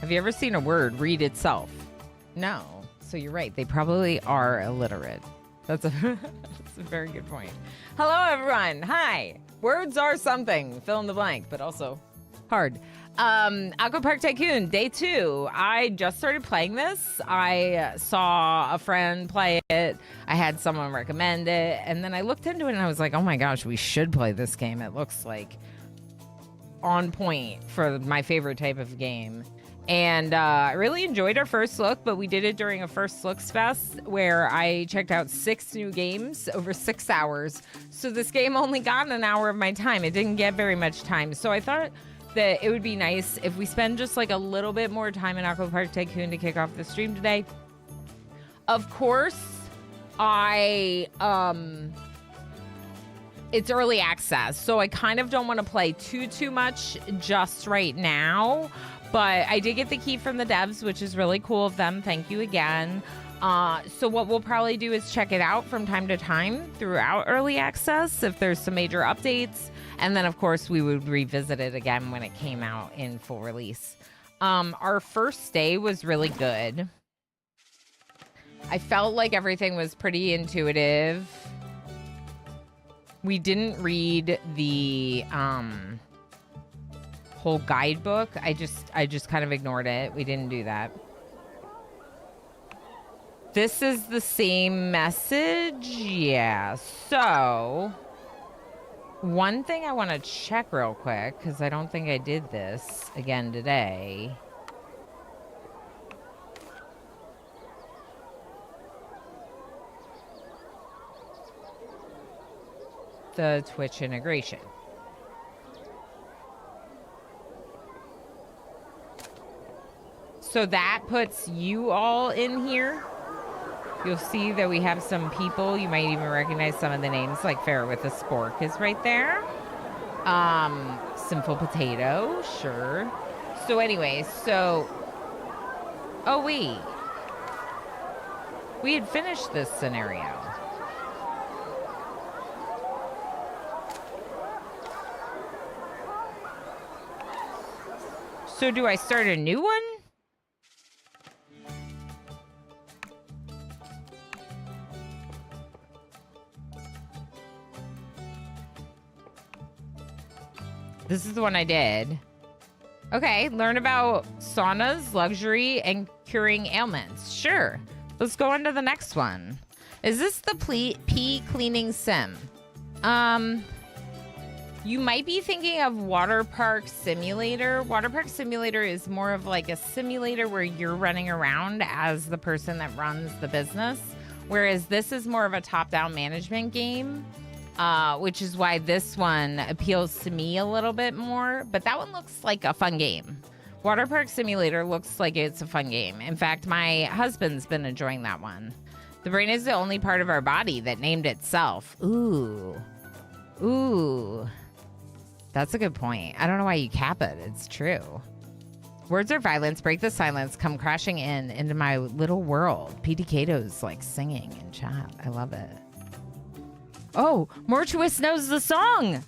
Have you ever seen a word read itself? No. So you're right. They probably are illiterate. That's a that's a very good point. Hello, everyone. Hi. Words are something. Fill in the blank, but also hard. Aquapark Tycoon, day 2. I just started playing this. I saw a friend play it. I had someone recommend it. And then I looked into it and I was like, oh my gosh, we should play this game. It looks like on point for my favorite type of game. And I really enjoyed our first look, but we did it during a first looks fest where I checked out 6 new games over 6 hours. So this game only got an hour of my time. It didn't get very much time. So I thought that it would be nice if we spend just like a little bit more time in Aquapark Tycoon to kick off the stream today. Of course, it's early access, so I kind of don't want to play too much just right now. But I did get the key from the devs, which is really cool of them. Thank you again. So what we'll probably do is check it out from time to time throughout early access if there's some major updates. And then, of course, we would revisit it again when it came out in full release. Our first day was really good. I felt like everything was pretty intuitive. We didn't read the whole guidebook. I just kind of ignored it. We didn't do that. This is the same message. Yeah. So one thing I want to check real quick, because I don't think I did this again today. The Twitch integration. So that puts you all in here. You'll see that we have some people. You might even recognize some of the names, like Farrah with a Spork is right there. Simple Potato, sure. So anyway, oh wait. We had finished this scenario. So do I start a new one? This is the one I did. Okay, learn about saunas, luxury, and curing ailments. Sure. Let's go on to the next one. Is this the pee cleaning sim? You might be thinking of Water Park Simulator. Water Park Simulator is more of like a simulator where you're running around as the person that runs the business, whereas this is more of a top-down management game. Which is why this one appeals to me a little bit more. But that one looks like a fun game. Water Park Simulator looks like it's a fun game. In fact, my husband's been enjoying that one. The brain is the only part of our body that named itself. Ooh. Ooh. That's a good point. I don't know why you cap it. It's true. Words are violence. Break the silence. Come crashing into my little world. P.D. Cato's like singing in chat. I love it. Oh, Mortuous knows the song.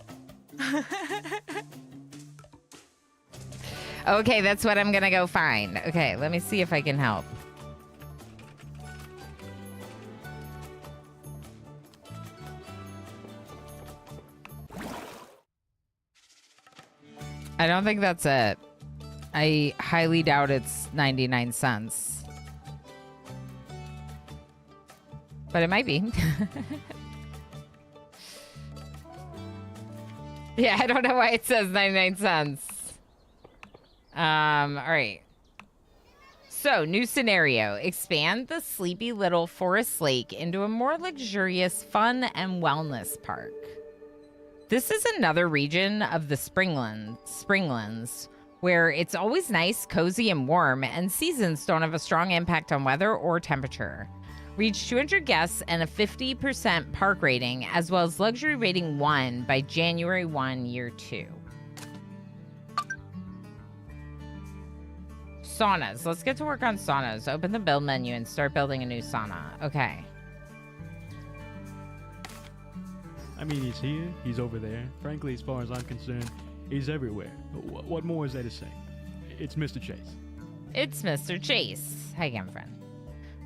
Okay, that's what I'm gonna go find. Okay, let me see if I can help. I don't think that's it. I highly doubt it's 99 cents. But it might be. Yeah, I don't know why it says 99 cents. All right. So, new scenario. Expand the sleepy little forest lake into a more luxurious fun and wellness park. This is another region of the Springlands, where it's always nice, cozy, and warm, and seasons don't have a strong impact on weather or temperature. Reach 200 guests and a 50% park rating, as well as luxury rating 1 by January 1, year 2. Saunas. Let's get to work on saunas. Open the build menu and start building a new sauna. Okay. I mean, he's here, he's over there. Frankly, as far as I'm concerned, he's everywhere. What more is there to say? It's Mr. Chase. It's Mr. Chase. Hi again, friend.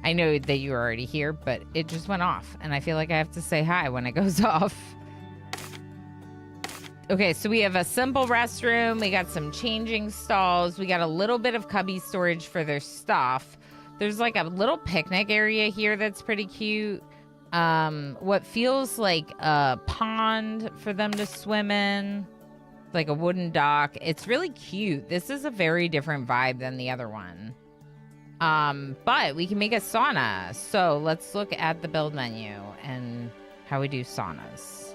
I know that you were already here, but it just went off, and I feel like I have to say hi when it goes off. Okay, so we have a simple restroom. We got some changing stalls. We got a little bit of cubby storage for their stuff. There's like a little picnic area here that's pretty cute. What feels like a pond for them to swim in. Like a wooden dock. It's really cute. This is a very different vibe than the other one. But we can make a sauna. So let's look at the build menu and how we do saunas.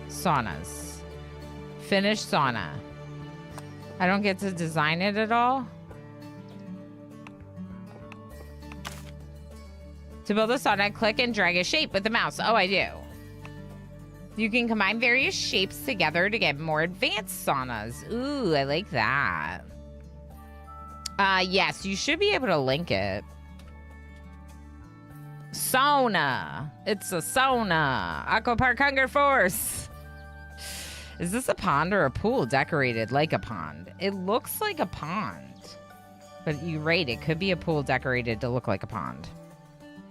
Saunas. Finish sauna. I don't get to design it at all. To build a sauna, click and drag a shape with the mouse. Oh, I do. You can combine various shapes together to get more advanced saunas. Ooh, I like that. Yes, you should be able to link it. Sauna. It's a sauna. Aquapark Hunger Force. Is this a pond or a pool decorated like a pond? It looks like a pond. But you're right, it could be a pool decorated to look like a pond.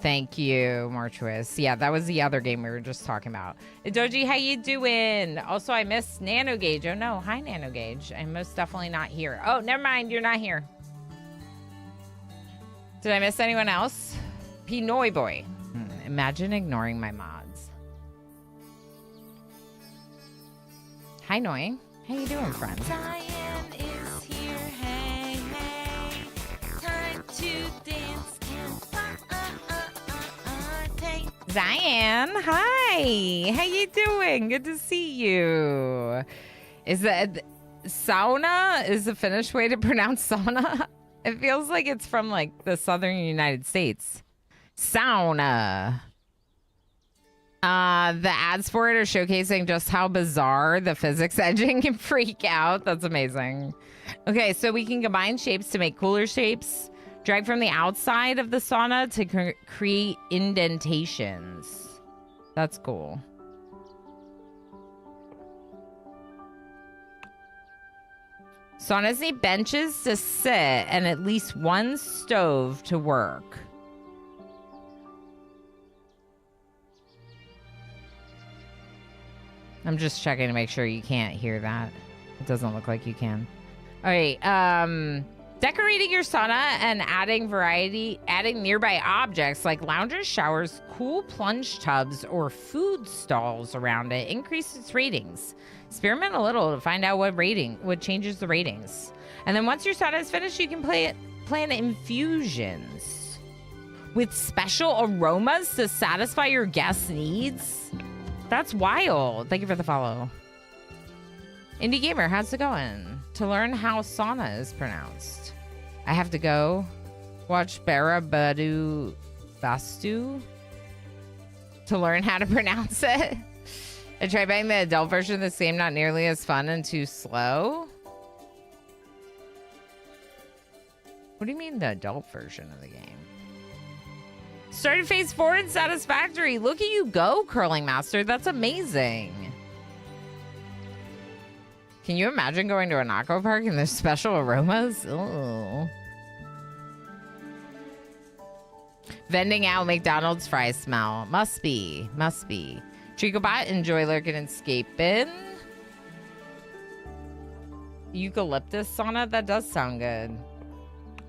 Thank you, Marchuis. Yeah, that was the other game we were just talking about. Doji, how you doing? Also, I missed Nano Gauge. Oh, no. Hi, Nano Gauge. I'm most definitely not here. Oh, never mind. You're not here. Did I miss anyone else? Pinoy Boy. Imagine ignoring my mods. Hi, Noi. How you doing, friend? Diane is here. Hey, hey. Time to dance. Diane, hi. How you doing? Good to see you. Is that sauna? Is the Finnish way to pronounce sauna? It feels like it's from like the southern United States. Sauna. The ads for it are showcasing just how bizarre the physics engine can freak out. That's amazing. Okay, so we can combine shapes to make cooler shapes. Drag from the outside of the sauna to create indentations. That's cool. Saunas need benches to sit and at least one stove to work. I'm just checking to make sure you can't hear that. It doesn't look like you can. All right, decorating your sauna and adding nearby objects like loungers, showers, cool plunge tubs, or food stalls around it increase its ratings. Experiment a little to find out what changes the ratings. And then once your sauna is finished, you can plan infusions with special aromas to satisfy your guests' needs. That's wild. Thank you for the follow. Indie Gamer, how's it going? To learn how sauna is pronounced, I have to go watch Barabadu Bastu to learn how to pronounce it. I tried buying the adult version of this game, not nearly as fun and too slow. What do you mean the adult version of the game? Started phase 4 in Satisfactory. Look at you go, Curling Master. That's amazing. Can you imagine going to an aqua park and there's special aromas? Ooh. Vending out McDonald's fries smell. Must be. Must be. Tricobot, enjoy lurking and escaping. Eucalyptus sauna? That does sound good.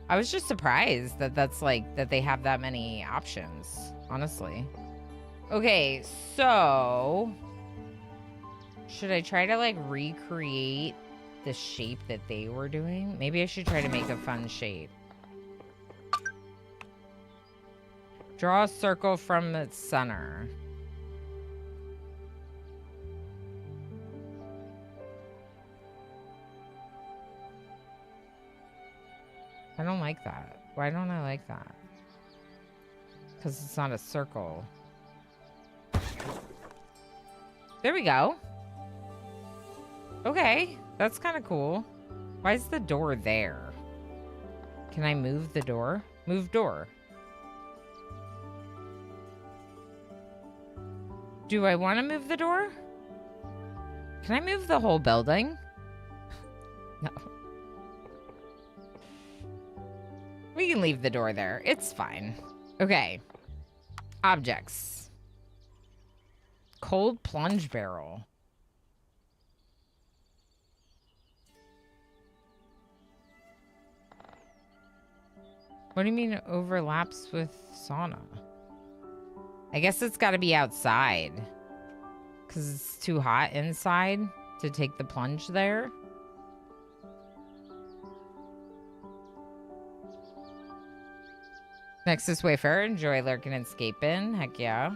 I was just surprised that that they have that many options, honestly. Okay, so should I try to like recreate the shape that they were doing? Maybe I should try to make a fun shape. Draw a circle from its center. I don't like that. Why don't I like that? Because it's not a circle. There we go. Okay, that's kind of cool. Why is the door there? Can I move the door? Move door. Do I want to move the door? Can I move the whole building? No. We can leave the door there. It's fine. Okay. Objects. Cold plunge barrel. What do you mean it overlaps with sauna? I guess it's got to be outside. Because it's too hot inside to take the plunge there. Nexus Wayfarer, enjoy lurking and escaping. Heck yeah.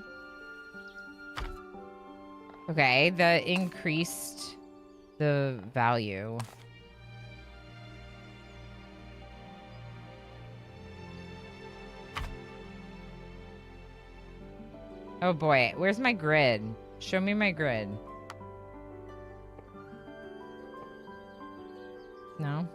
Okay, that increased the value. Oh boy, where's my grid? Show me my grid. No?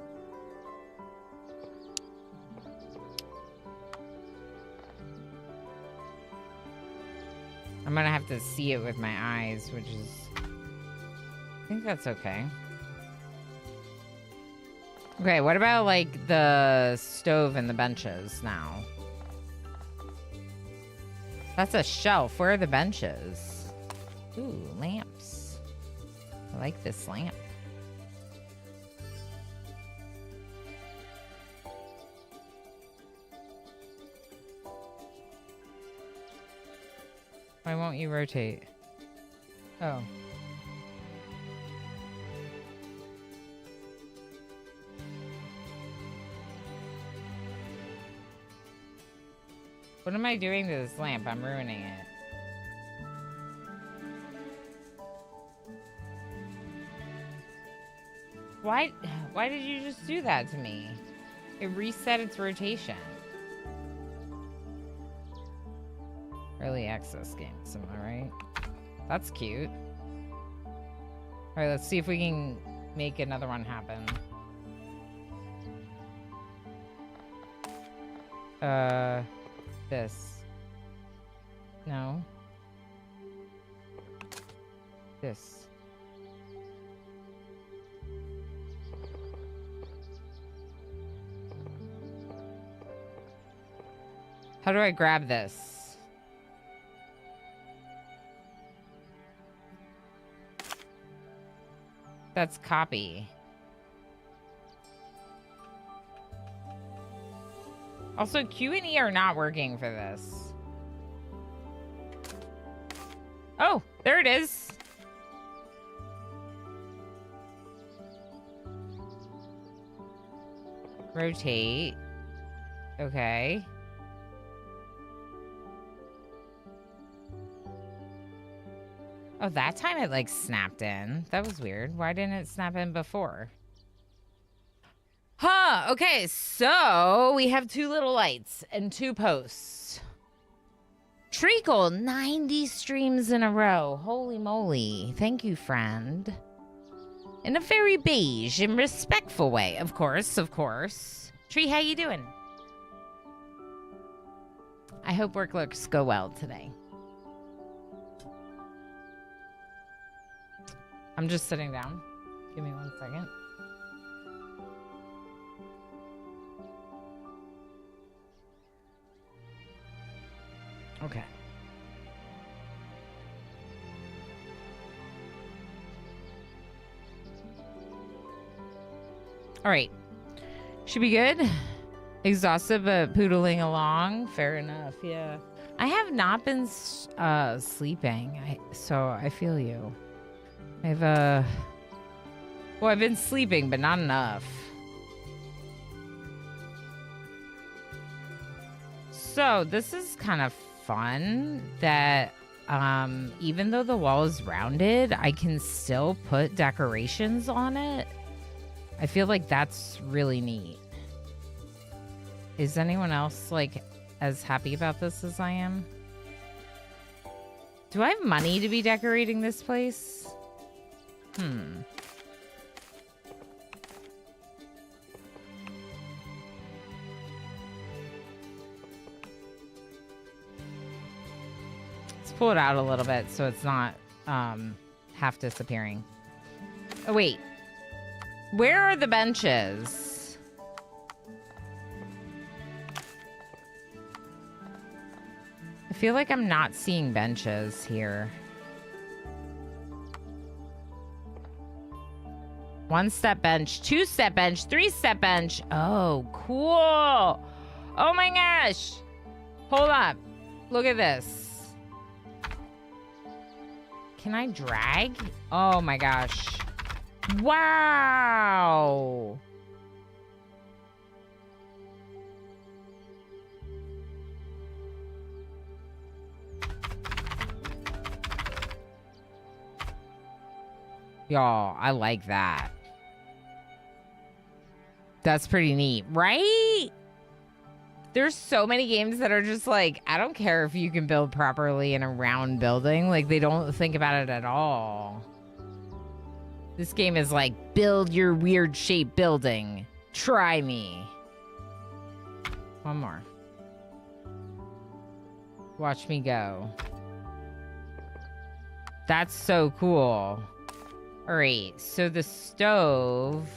I'm gonna have to see it with my eyes, which is... I think that's okay. Okay, what about, like, the stove and the benches now? That's a shelf. Where are the benches? Ooh, lamps. I like this lamp. Why won't you rotate? Oh. What am I doing to this lamp? I'm ruining it. Why did you just do that to me? It reset its rotation. Early access games, am I right? That's cute. Alright, let's see if we can make another one happen. This. No. This. How do I grab this? That's copy. Also, Q and E are not working for this. Oh, there it is. Rotate. Okay. Oh, that time it like snapped in. That was weird. Why didn't it snap in before? Huh, okay, so we have 2 little lights and 2 posts. Treacle, 90 streams in a row. Holy moly. Thank you, friend. In a very beige and respectful way, of course, of course. Tree, how you doing? I hope work looks go well today. I'm just sitting down. Give me 1 second. Okay. All right. Should be good. Exhausted, but poodling along. Fair enough. Yeah. I have not been sleeping. So I feel you. Well, I've been sleeping, but not enough. So this is kind of fun that even though the wall is rounded, I can still put decorations on it. I feel like that's really neat. Is anyone else like as happy about this as I am? Do I have money to be decorating this place? Let's pull it out a little bit so it's not half disappearing. Oh, wait. Where are the benches? I feel like I'm not seeing benches here. 1-step bench, 2-step bench, 3-step bench. Oh, cool. Oh my gosh. Hold up. Look at this. Can I drag? Oh my gosh. Wow. Y'all, I like that. That's pretty neat, right? There's so many games that are just like, I don't care if you can build properly in a round building. Like, they don't think about it at all. This game is like, build your weird shape building. Try me. One more. Watch me go. That's so cool. All right, so the stove.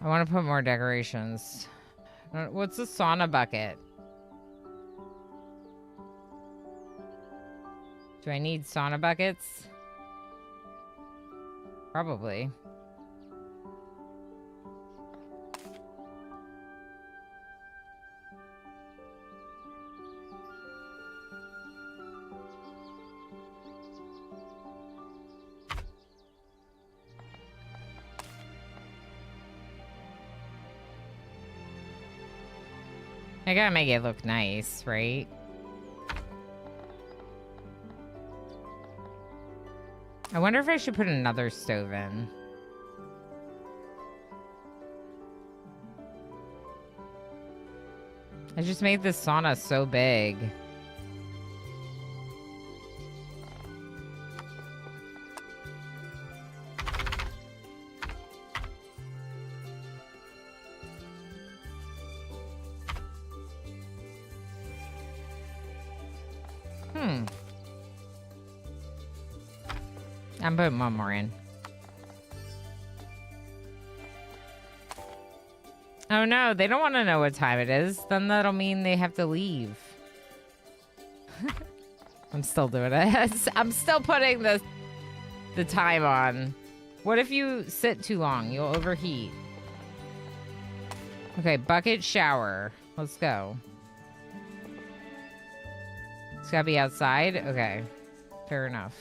I want to put more decorations. What's a sauna bucket? Do I need sauna buckets? Probably. I gotta make it look nice, right? I wonder if I should put another stove in. I just made this sauna so big. I'm putting one more in. Oh no, they don't want to know what time it is. Then that'll mean they have to leave. I'm still doing it. I'm still putting the time on. What if you sit too long? You'll overheat. Okay, bucket shower. Let's go. It's gotta be outside? Okay. Fair enough.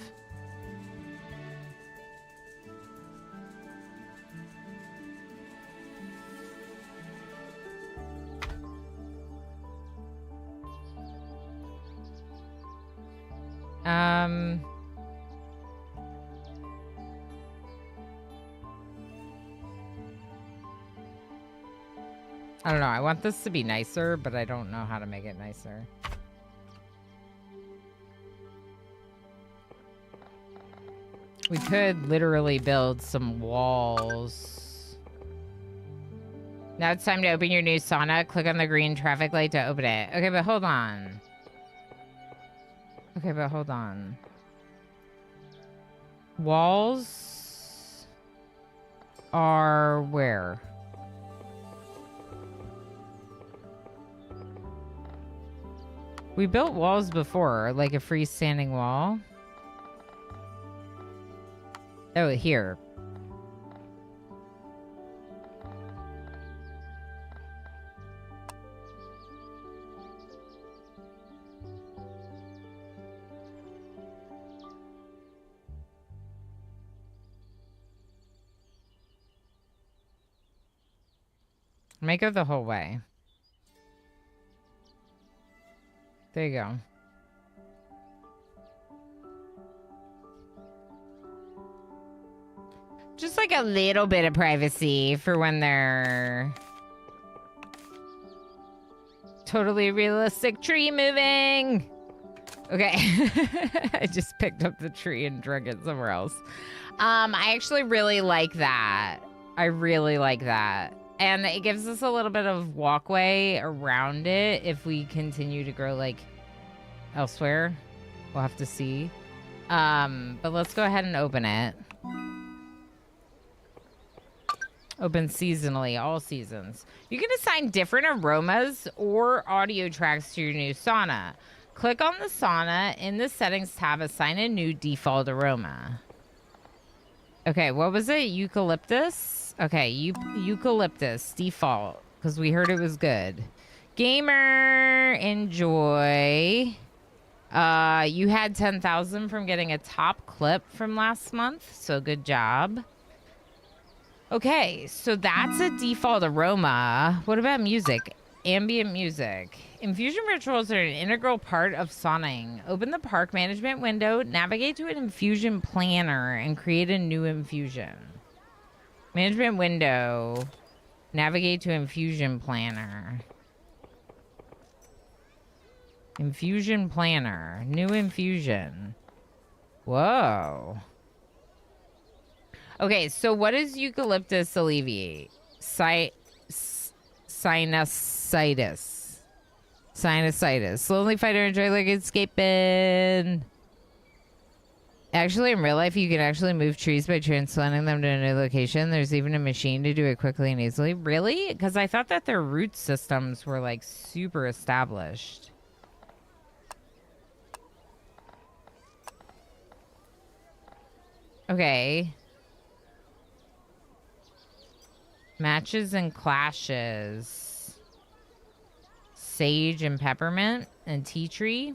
I don't know. I want this to be nicer, but I don't know how to make it nicer. We could literally build some walls. Now it's time to open your new sauna. Click on the green traffic light to open it. Okay, but hold on. Okay, but hold on. Walls are where? We built walls before, like a freestanding wall. Oh, here. Make it the whole way. There you go. Just like a little bit of privacy for when they're totally realistic tree moving. Okay. I just picked up the tree and drug it somewhere else. I actually really like that. I really like that. And it gives us a little bit of walkway around it if we continue to grow like elsewhere. We'll have to see. But let's go ahead and open it. Open seasonally, all seasons. You can assign different aromas or audio tracks to your new sauna. Click on the sauna in the settings tab, assign a new default aroma. Okay, what was it? Eucalyptus? Okay, eucalyptus default, because we heard it was good. Gamer, enjoy. You had 10,000 from getting a top clip from last month, so good job. Okay, so that's a default aroma. What about music? Ambient music. Infusion rituals are an integral part of sauning. Open the park management window, navigate to an infusion planner, and create a new infusion. Management window, navigate to infusion planner. Infusion planner, new infusion. Whoa. Okay, so what does eucalyptus alleviate? Sinusitis. Sinusitis. Slowly fighter enjoy like escaping. Actually, in real life, you can actually move trees by transplanting them to a new location. There's even a machine to do it quickly and easily. Really? Because I thought that their root systems were like super established. Okay. Matches and clashes. Sage and peppermint and tea tree.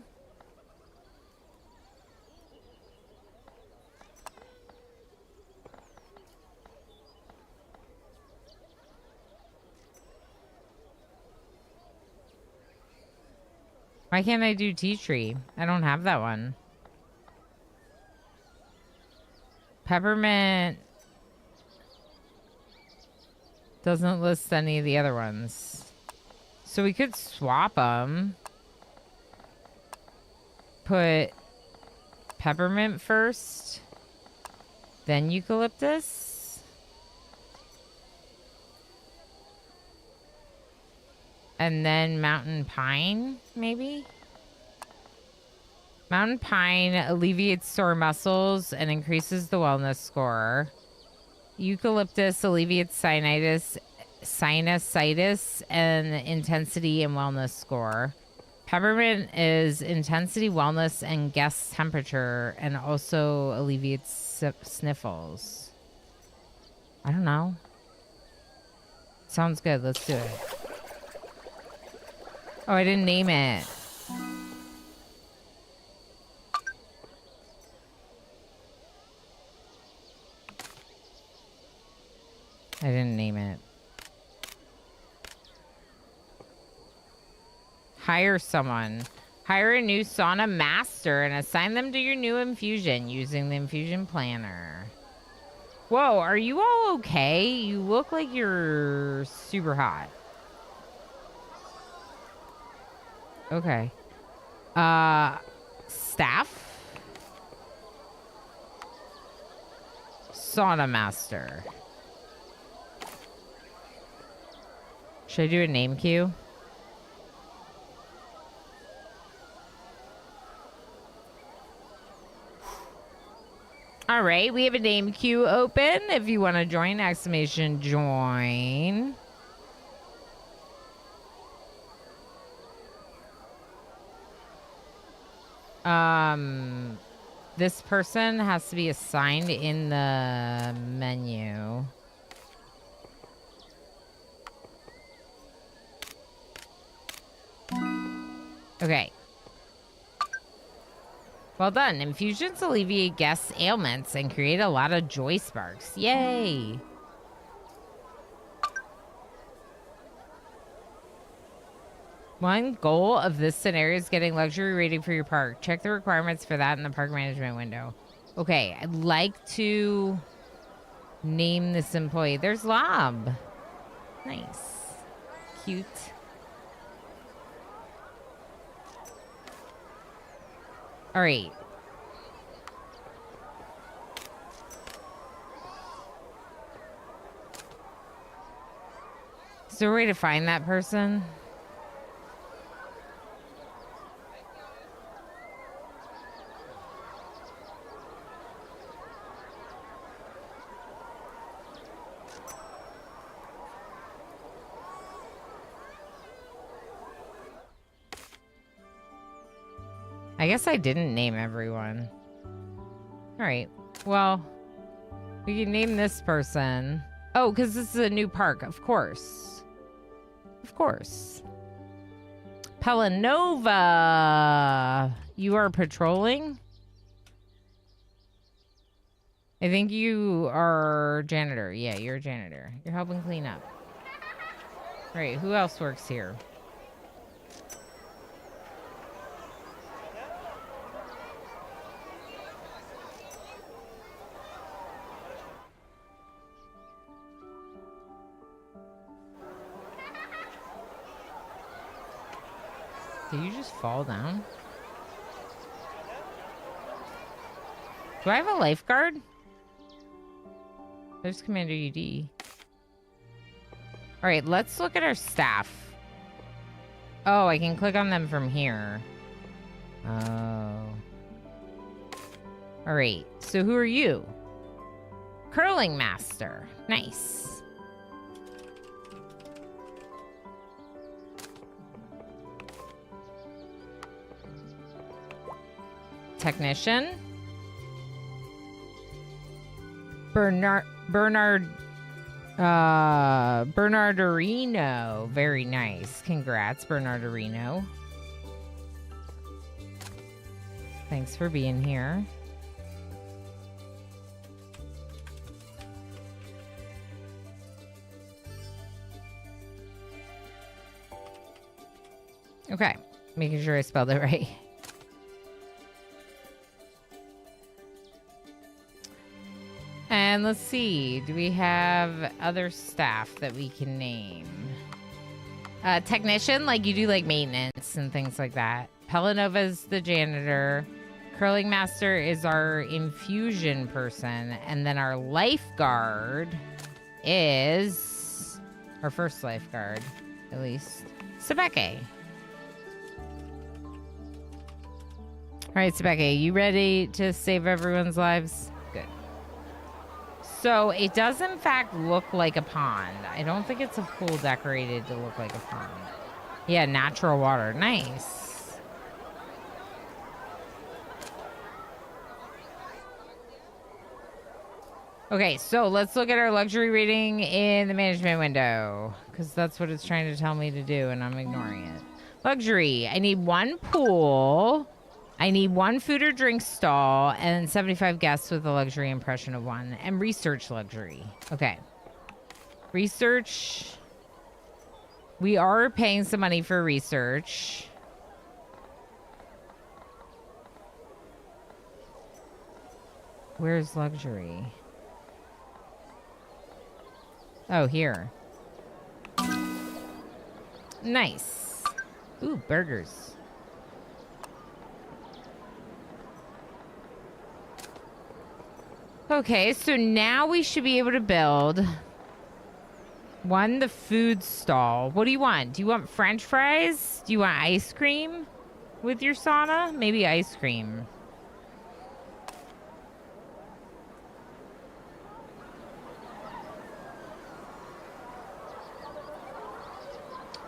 Why can't I do tea tree? I don't have that one. Peppermint doesn't list any of the other ones. So we could swap them. Put peppermint first, then eucalyptus. And then mountain pine, maybe? Mountain pine alleviates sore muscles and increases the wellness score. Eucalyptus alleviates sinusitis and intensity and wellness score. Peppermint is intensity, wellness, and guest temperature, and also alleviates sniffles. I don't know. Sounds good. Let's do it. Oh, I didn't name it. I didn't name it. Hire someone. Hire a new sauna master and assign them to your new infusion using the infusion planner. Whoa, are you all okay? You look like you're super hot. Okay. Staff? Sauna master. Should I do a name queue? All right, we have a name queue open. If you want to join, exclamation join. This person has to be assigned in the menu. Okay. Well done. Infusions alleviate guests' ailments and create a lot of joy sparks. Yay! One goal of this scenario is getting luxury rating for your park. Check the requirements for that in the park management window. Okay, I'd like to name this employee. There's Lob. Nice. Cute. All right. Is there a way to find that person? I guess I didn't name everyone. All right. Well, we can name this person. Oh, because this is a new park. Of course. Of course. Pelanova. You are patrolling? I think you are janitor. Yeah, you're a janitor. You're helping clean up. All right. Who else works here? Did you just fall down? Do I have a lifeguard? There's Commander UD. All right, let's look at our staff. Oh, I can click on them from here. Oh. All right, so who are you? Curling Master. Nice. Technician. Bernardino. Very nice. Congrats, Bernardino. Thanks for being here. Okay. Making sure I spelled it right. And let's see, do we have other staff that we can name? Technician, like you do like maintenance and things like that. Pelanova's the janitor. Curling Master is our infusion person. And then our lifeguard is our first lifeguard, at least. Sebeke. All right, Sebeke, you ready to save everyone's lives? Good. So it does in fact look like a pond. I don't think it's a pool decorated to look like a pond. Yeah, natural water. Nice. Okay, so let's look at our luxury rating in the management window, because that's what it's trying to tell me to do, and I'm ignoring it. Luxury. I need one pool. I need one food or drink stall and 75 guests with a luxury impression of one. And research luxury. Okay. Research. We are paying some money for research. Where's luxury? Oh, here. Nice. Ooh, burgers. Okay, so now we should be able to build one, the food stall. What do you want? Do you want French fries? Do you want ice cream with your sauna? Maybe ice cream.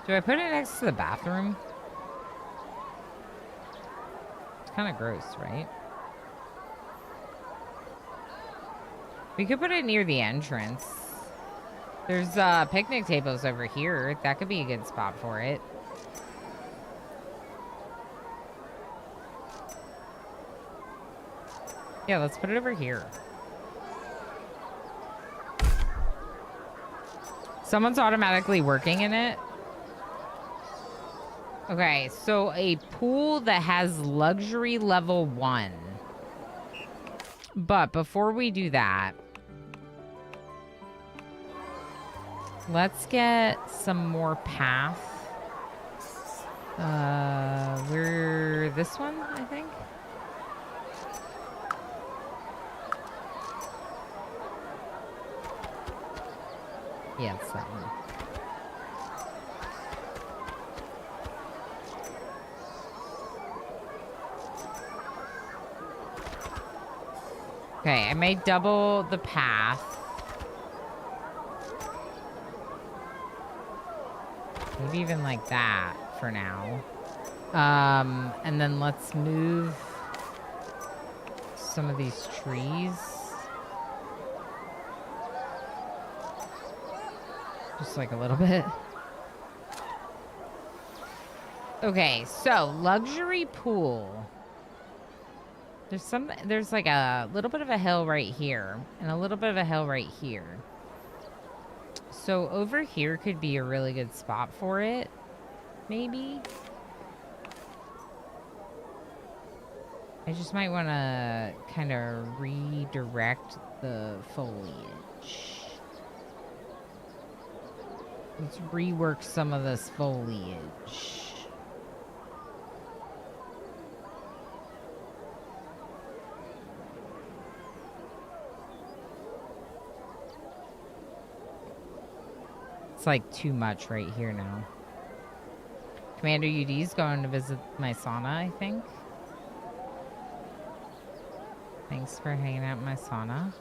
Do I put it next to the bathroom? It's kind of gross, right? We could put it near the entrance. There's picnic tables over here. That could be a good spot for it. Yeah, let's put it over here. Someone's automatically working in it. Okay, so a pool that has luxury level 1. But before we do that, let's get some more path. We're this one, I think. Yeah, it's that one. Okay, I may double the path. Maybe even like that for now. And then let's move some of these trees. Just like a little bit. Okay, so luxury pool. There's like a little bit of a hill right here and a little bit of a hill right here. So over here could be a really good spot for it, maybe. I just might want to kind of redirect the foliage. Let's rework some of this foliage. It's like too much right here now. Commander UD's going to visit my sauna, I think. Thanks for hanging out in my sauna.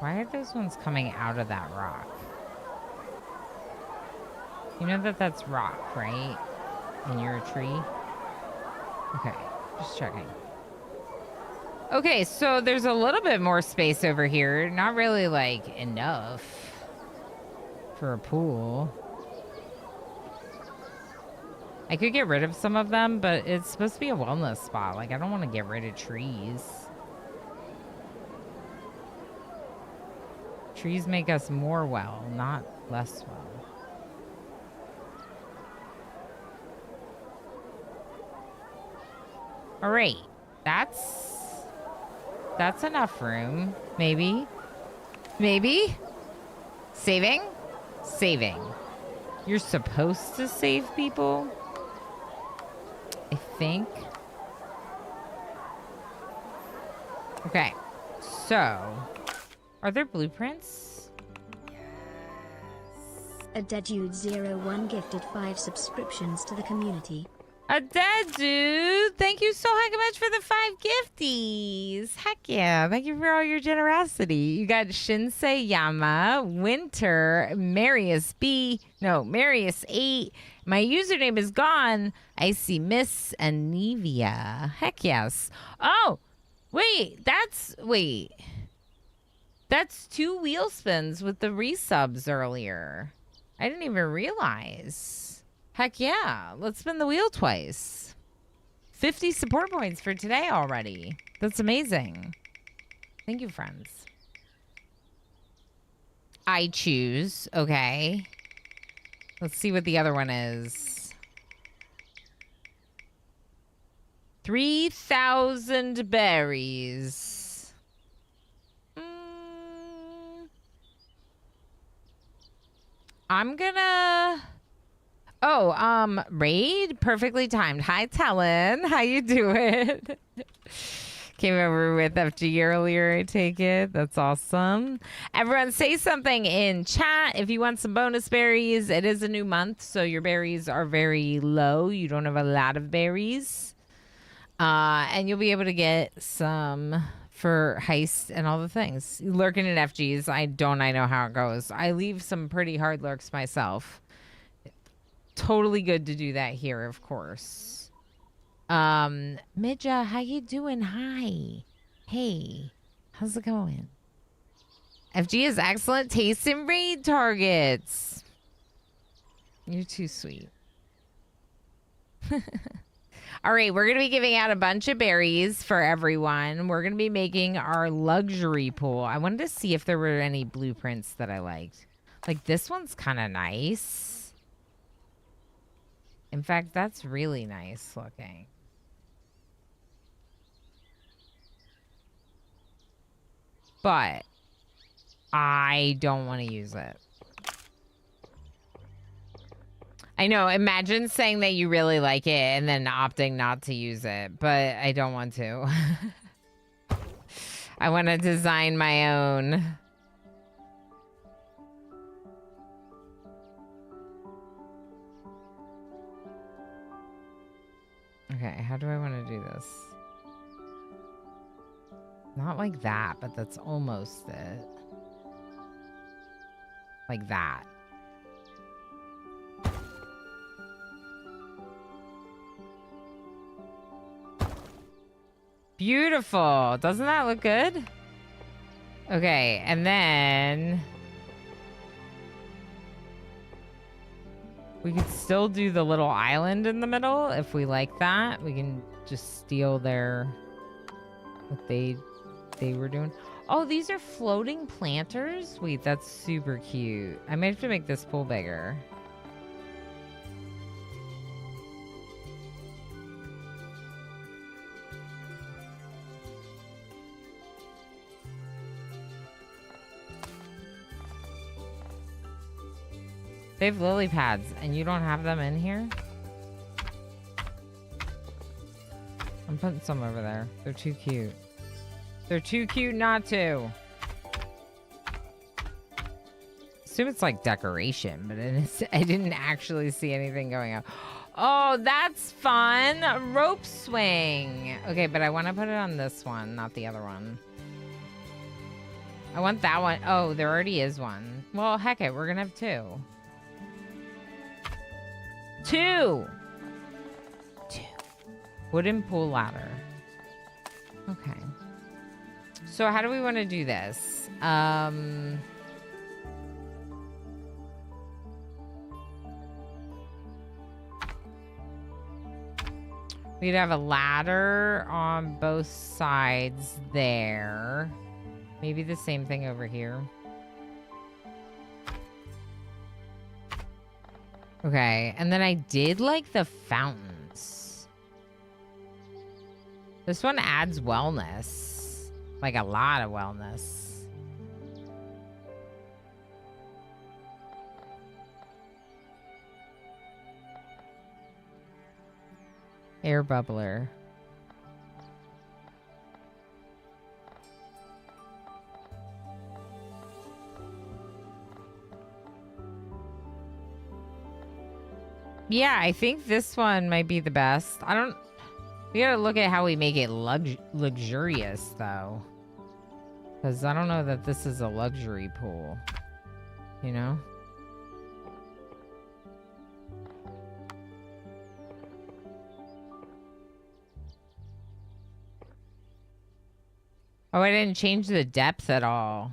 Why are those ones coming out of that rock? You know that that's rock, right? And you're a tree? Okay, just checking. Okay, so there's a little bit more space over here. Not really, like, enough for a pool. I could get rid of some of them, but it's supposed to be a wellness spot. Like, I don't want to get rid of trees. Trees make us more well, not less well. All right, that's enough room. Maybe. Saving. You're supposed to save people, I think. Okay, so are there blueprints? A dead dude 01 gifted 5 subscriptions to the community. A dead dude. Thank you so much for the 5 gifties. Heck yeah. Thank you for all your generosity. You got Shinsei Yama, Winter, Marius 8. My username is gone. I see Miss and Nevia. Heck yes. Oh, wait. That's 2 wheel spins with the resubs earlier. I didn't even realize. Heck yeah. Let's spin the wheel twice. 50 support points for today already. That's amazing. Thank you, friends. I choose. Okay. Let's see what the other one is. 3,000 berries. I'm gonna... Oh, raid, perfectly timed. Hi, Talon. How you doing? Came over with FG earlier, I take it. That's awesome. Everyone say something in chat if you want some bonus berries. It is a new month, so your berries are very low. You don't have a lot of berries. And you'll be able to get some for heist and all the things. Lurking in FGs, I know how it goes. I leave some pretty hard lurks myself. Totally good to do that here, of course. Midja, how you doing? Hi. Hey. How's it going? FG has excellent taste in raid targets. You're too sweet. All right, we're going to be giving out a bunch of berries for everyone. We're going to be making our luxury pool. I wanted to see if there were any blueprints that I liked. Like, this one's kind of nice. In fact, that's really nice looking. But I don't want to use it. I know, imagine saying that you really like it and then opting not to use it, but I don't want to. I want to design my own. Okay, how do I want to do this? Not like that, but that's almost it. Like that. Beautiful. Doesn't that look good? Okay, and then we could still do the little island in the middle if we like that. We can just steal their what they were doing. Oh, these are floating planters? Wait, that's super cute. I might have to make this pool bigger. They have lily pads, and you don't have them in here? I'm putting some over there. They're too cute. They're too cute not to. Assume it's like decoration, but I didn't actually see anything going on. Oh, that's fun. A rope swing. Okay, but I want to put it on this one, not the other one. I want that one. Oh, there already is one. Well, heck it. We're going to have two. Two. Wooden pool ladder. Okay. So how do we want to do this? We'd have a ladder on both sides there. Maybe the same thing over here. Okay, and then I did like the fountains. This one adds wellness. Like a lot of wellness. Air bubbler. Yeah, I think this one might be the best. We gotta look at how we make it luxurious, though. Because I don't know that this is a luxury pool. You know? Oh, I didn't change the depth at all.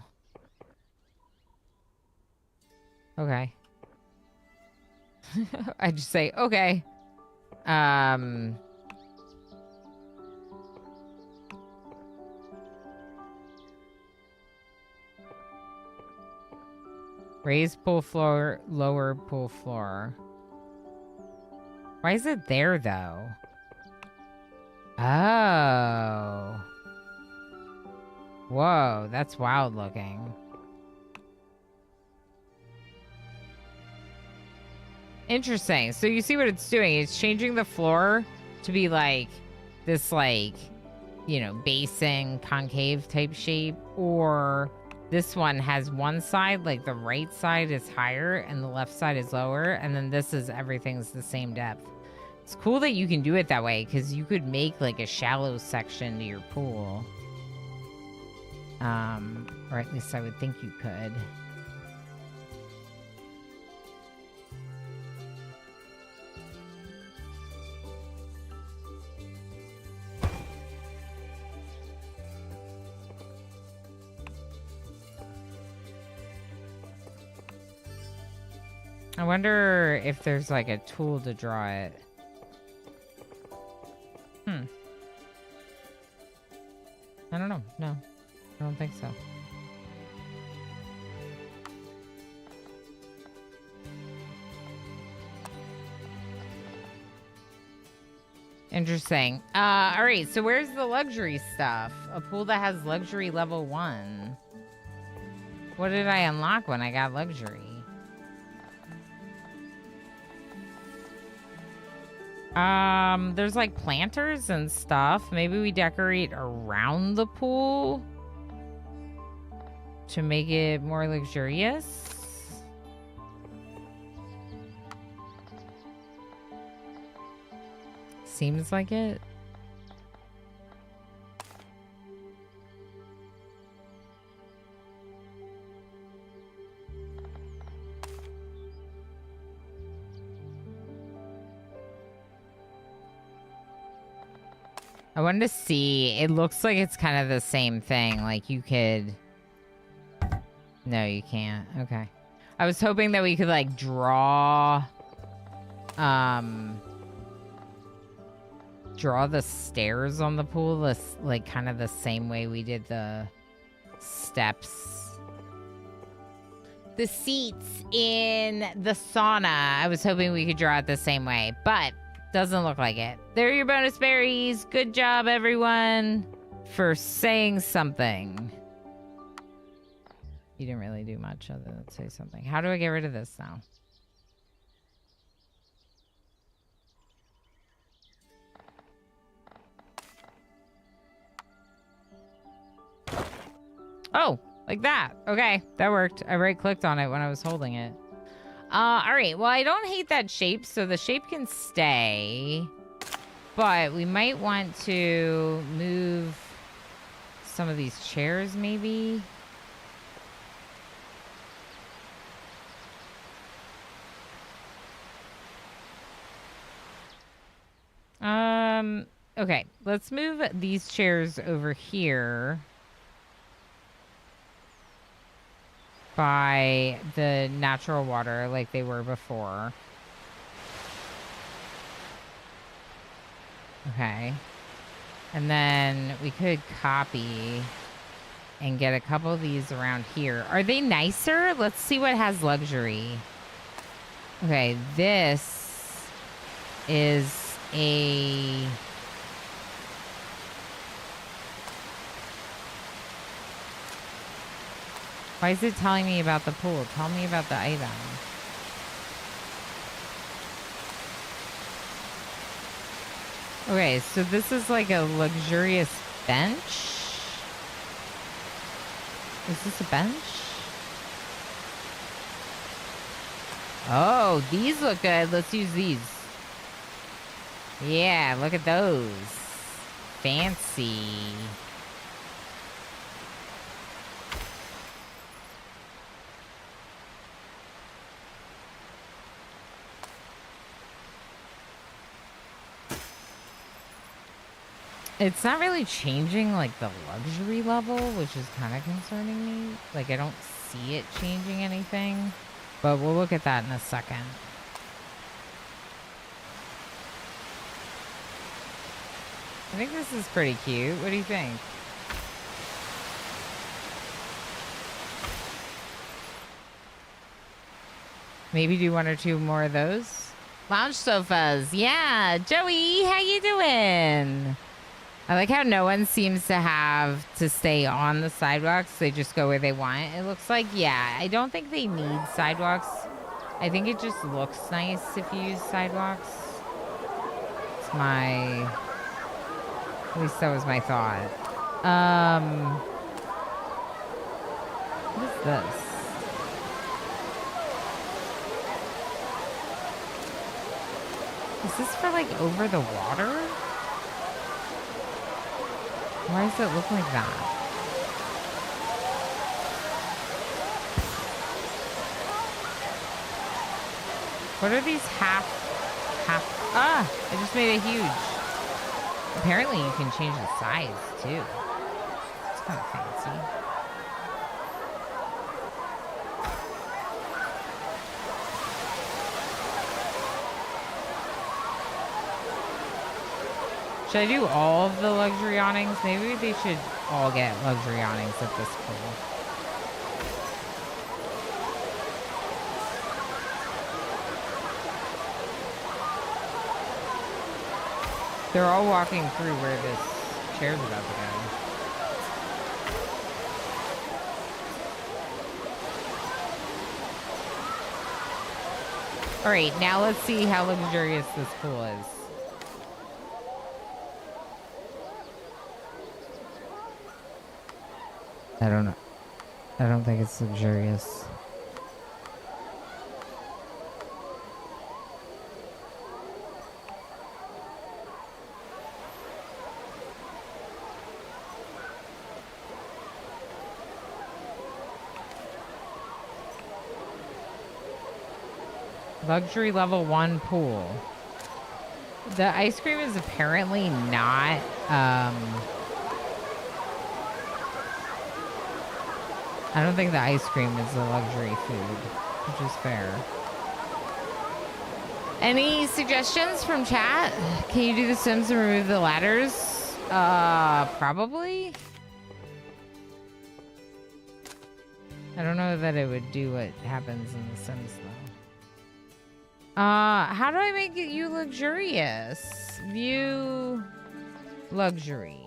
Okay. I just say, okay. Raise pool floor, lower pool floor. Why is it there, though? Oh. Whoa, that's wild looking. Interesting. So you see what it's doing? It's changing the floor to be like this, like, you know, basin, concave type shape. Or this one has one side, like the right side is higher and the left side is lower. And then this is everything's the same depth. It's cool that you can do it that way because you could make like a shallow section to your pool. Or at least I would think you could. I wonder if there's like a tool to draw it. I don't know. No, I don't think so. Interesting. All right, so where's the luxury stuff? A pool that has luxury level 1. What did I unlock when I got luxury? There's like planters and stuff. Maybe we decorate around the pool to make it more luxurious. seems like it. I wanted to see. It looks like it's kind of the same thing. Like you could... No, you can't. Okay. I was hoping that we could like draw... draw the stairs on the pool, like kind of the same way we did the steps. The seats in the sauna. I was hoping we could draw it the same way, but doesn't look like it. There are your bonus berries. Good job, everyone, for saying something. You didn't really do much other than say something. How do I get rid of this now? Oh, like that. Okay, that worked. I right-clicked on it when I was holding it. All right. Well, I don't hate that shape, so the shape can stay. But we might want to move some of these chairs, maybe. Okay. Let's move these chairs over here. By the natural water like they were before. Okay. And then we could copy and get a couple of these around here. Are they nicer? Let's see what has luxury. Okay, this is a... Why is it telling me about the pool? Tell me about the item. Okay, so this is like a luxurious bench. Is this a bench? Oh, these look good. Let's use these. Yeah, look at those. Fancy. It's not really changing, like, the luxury level, which is kind of concerning me. Like, I don't see it changing anything. But we'll look at that in a second. I think this is pretty cute. What do you think? Maybe do one or two more of those. Lounge sofas. Yeah. Joey, how you doing? I like how no one seems to have to stay on the sidewalks. They just go where they want. It looks like, yeah, I don't think they need sidewalks. I think it just looks nice if you use sidewalks. It's my... At least that was my thought. What is this? Is this for, like, over the water? Why does it look like that? What are these half... Ah! I just made it huge. Apparently you can change the size, too. It's kind of fancy. Should I do all of the luxury awnings? Maybe they should all get luxury awnings at this pool. They're all walking through where this chair's about to go. All right, now let's see how luxurious this pool is. I don't know. I don't think it's luxurious. Luxury level 1 pool. The ice cream is apparently not, I don't think the ice cream is a luxury food, which is fair. Any suggestions from chat? Can you do the Sims and remove the ladders? Probably. I don't know that it would do what happens in the Sims though. How do I make it you luxurious? View luxury.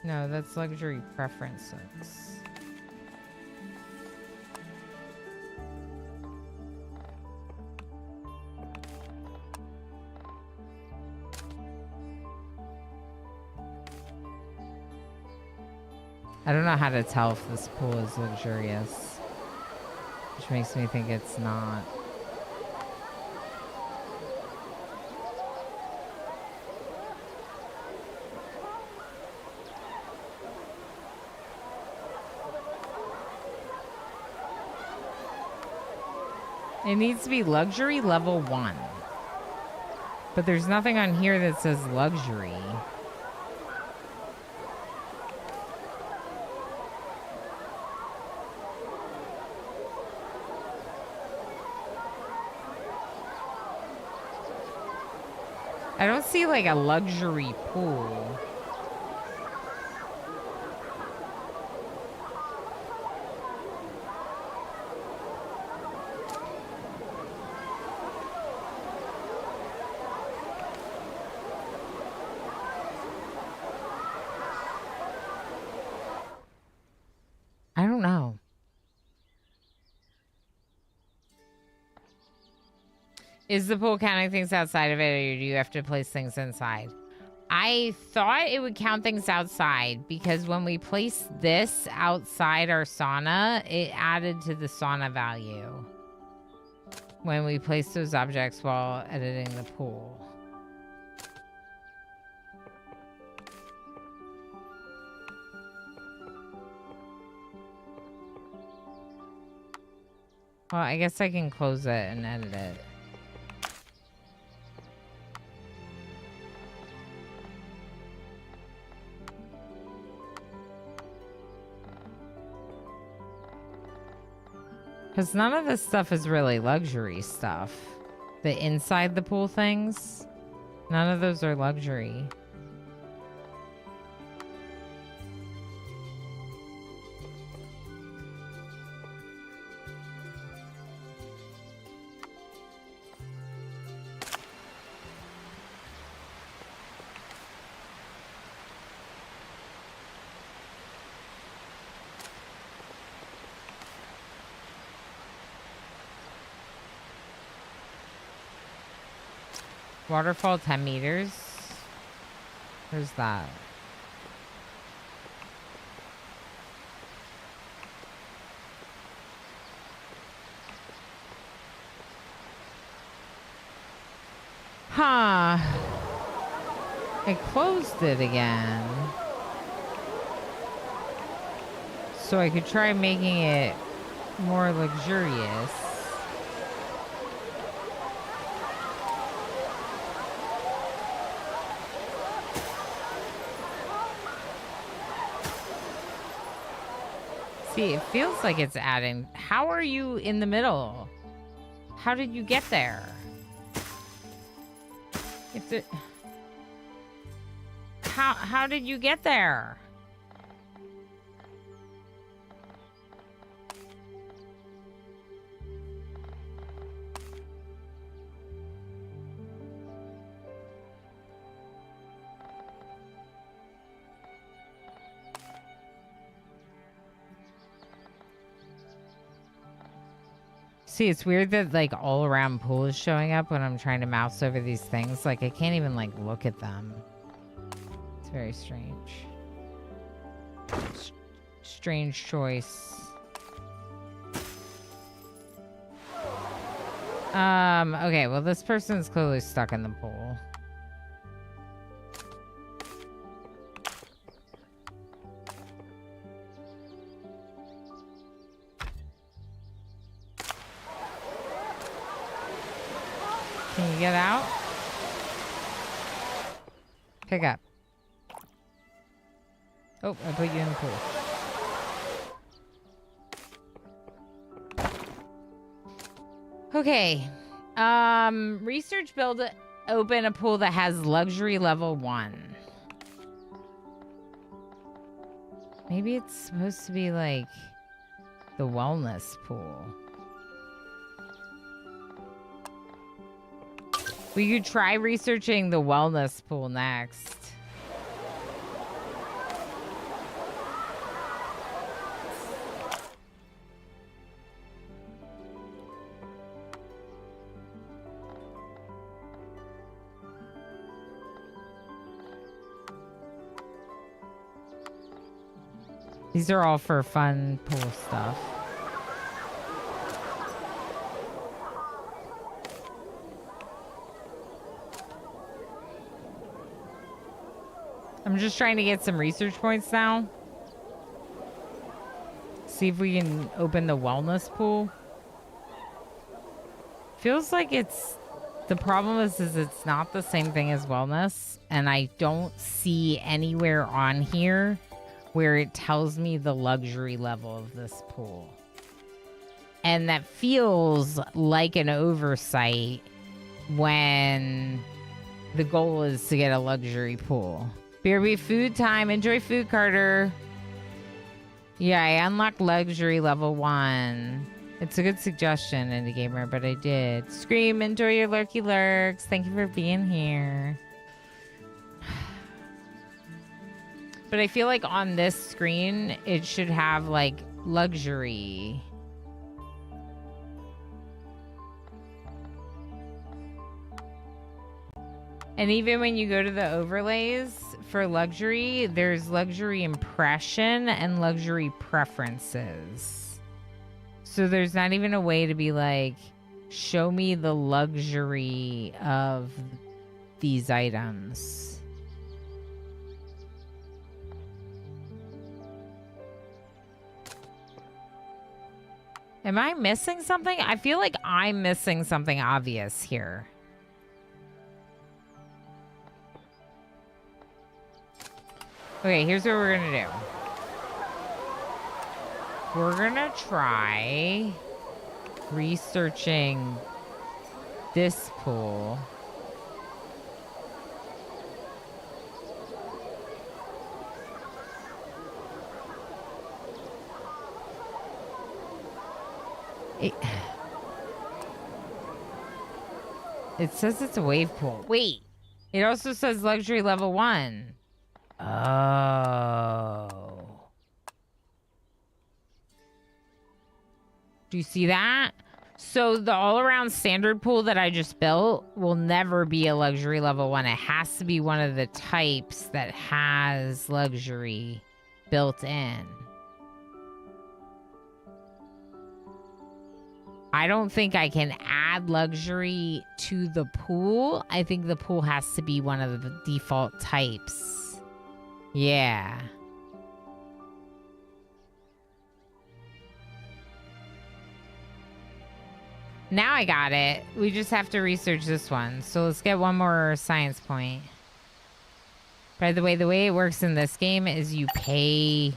No, that's luxury preferences. I don't know how to tell if this pool is luxurious, which makes me think it's not. It needs to be luxury level 1. But there's nothing on here that says luxury. I don't see like a luxury pool. I don't know. Is the pool counting things outside of it, or do you have to place things inside? I thought it would count things outside because when we placed this outside our sauna, it added to the sauna value when we placed those objects while editing the pool. Well, I guess I can close it and edit it. Because none of this stuff is really luxury stuff. The inside the pool things, none of those are luxury. Waterfall 10 meters. Where's that? Huh. I closed it again. So I could try making it more luxurious. See, it feels like it's adding. How are you in the middle? How did you get there? If it... How did you get there? See, it's weird that like all around pool is showing up when I'm trying to mouse over these things. Like I can't even like look at them. It's very strange. Strange choice. Okay, well this person's clearly stuck in the pool. you get out? Pick up. Oh, I put you in the pool. Okay. Research build open a pool that has luxury level 1. Maybe it's supposed to be like the wellness pool. We could try researching the wellness pool next. These are all for fun pool stuff. I'm just trying to get some research points now. See if we can open the wellness pool. Feels like it's... The problem is it's not the same thing as wellness. And I don't see anywhere on here where it tells me the luxury level of this pool. And that feels like an oversight when the goal is to get a luxury pool. BRB food time. Enjoy food, Carter. Yeah, I unlocked luxury level 1. It's a good suggestion, Indie Gamer, but I did. Scream, enjoy your lurky lurks. Thank you for being here. But I feel like on this screen, it should have like luxury. And even when you go to the overlays for luxury, there's luxury impression and luxury preferences. So there's not even a way to be like, show me the luxury of these items. Am I missing something? I feel like I'm missing something obvious here. Okay, here's what we're gonna do. We're gonna try researching this pool. It says it's a wave pool. Wait, it also says luxury level 1. Oh. Do you see that? So the all-around standard pool that I just built will never be a luxury level 1. It has to be one of the types that has luxury built in. I don't think I can add luxury to the pool. I think the pool has to be one of the default types. Yeah. Now I got it. We just have to research this one. So let's get one more science point. By the way it works in this game is you pay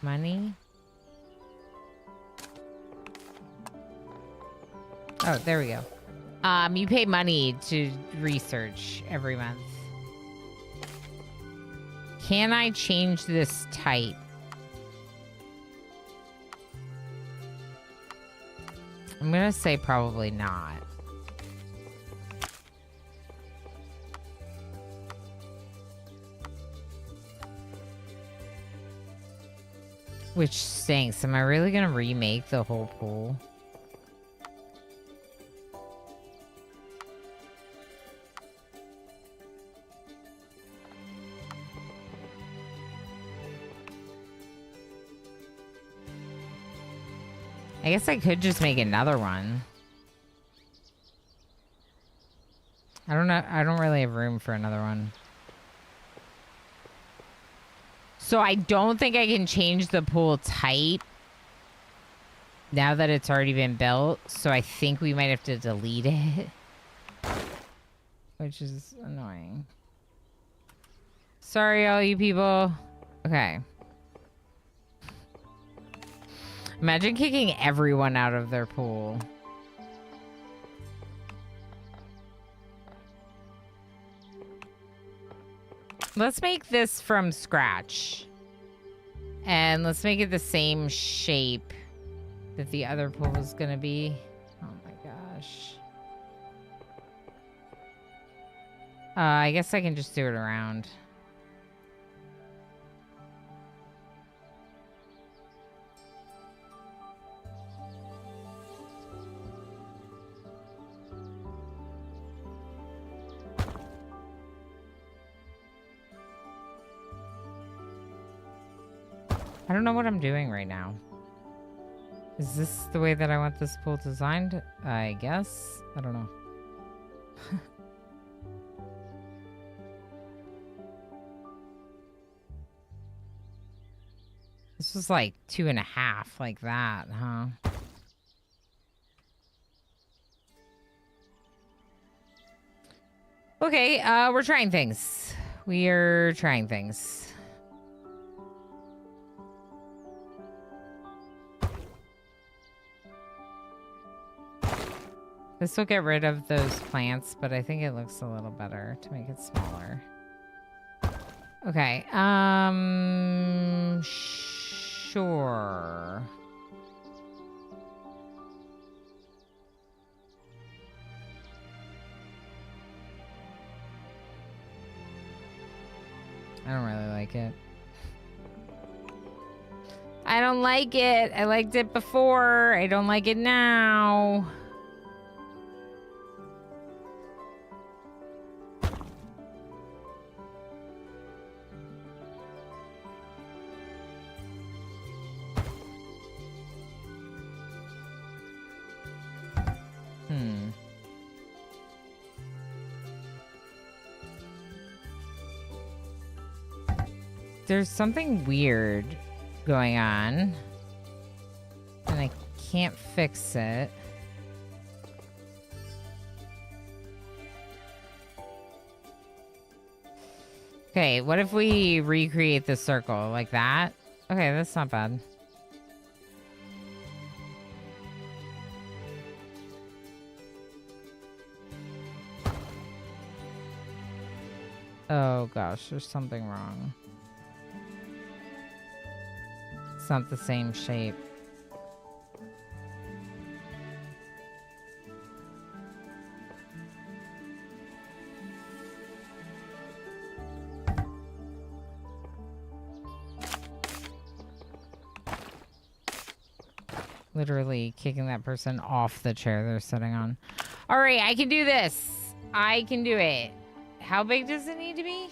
money. Oh, there we go. You pay money to research every month. Can I change this type? I'm gonna say probably not. Which stinks. Am I really gonna remake the whole pool? I guess I could just make another one. I don't know. I don't really have room for another one. So I don't think I can change the pool type now that it's already been built, so I think we might have to delete it, which is annoying. Sorry, all you people. Okay. Imagine kicking everyone out of their pool. Let's make this from scratch. And let's make it the same shape that the other pool is going to be. Oh my gosh. I guess I can just do it around. I don't know what I'm doing right now. Is this the way that I want this pool designed? I guess. I don't know. This was like 2.5, like that, huh? Okay, we're trying things. We are trying things. This will get rid of those plants, but I think it looks a little better to make it smaller. Okay, sure. I don't really like it. I don't like it. I liked it before. I don't like it now. There's something weird going on, and I can't fix it. Okay, what if we recreate the circle like that? Okay, that's not bad. Oh gosh, there's something wrong. It's not the same shape. Literally kicking that person off the chair they're sitting on. All right, I can do this. I can do it. How big does it need to be?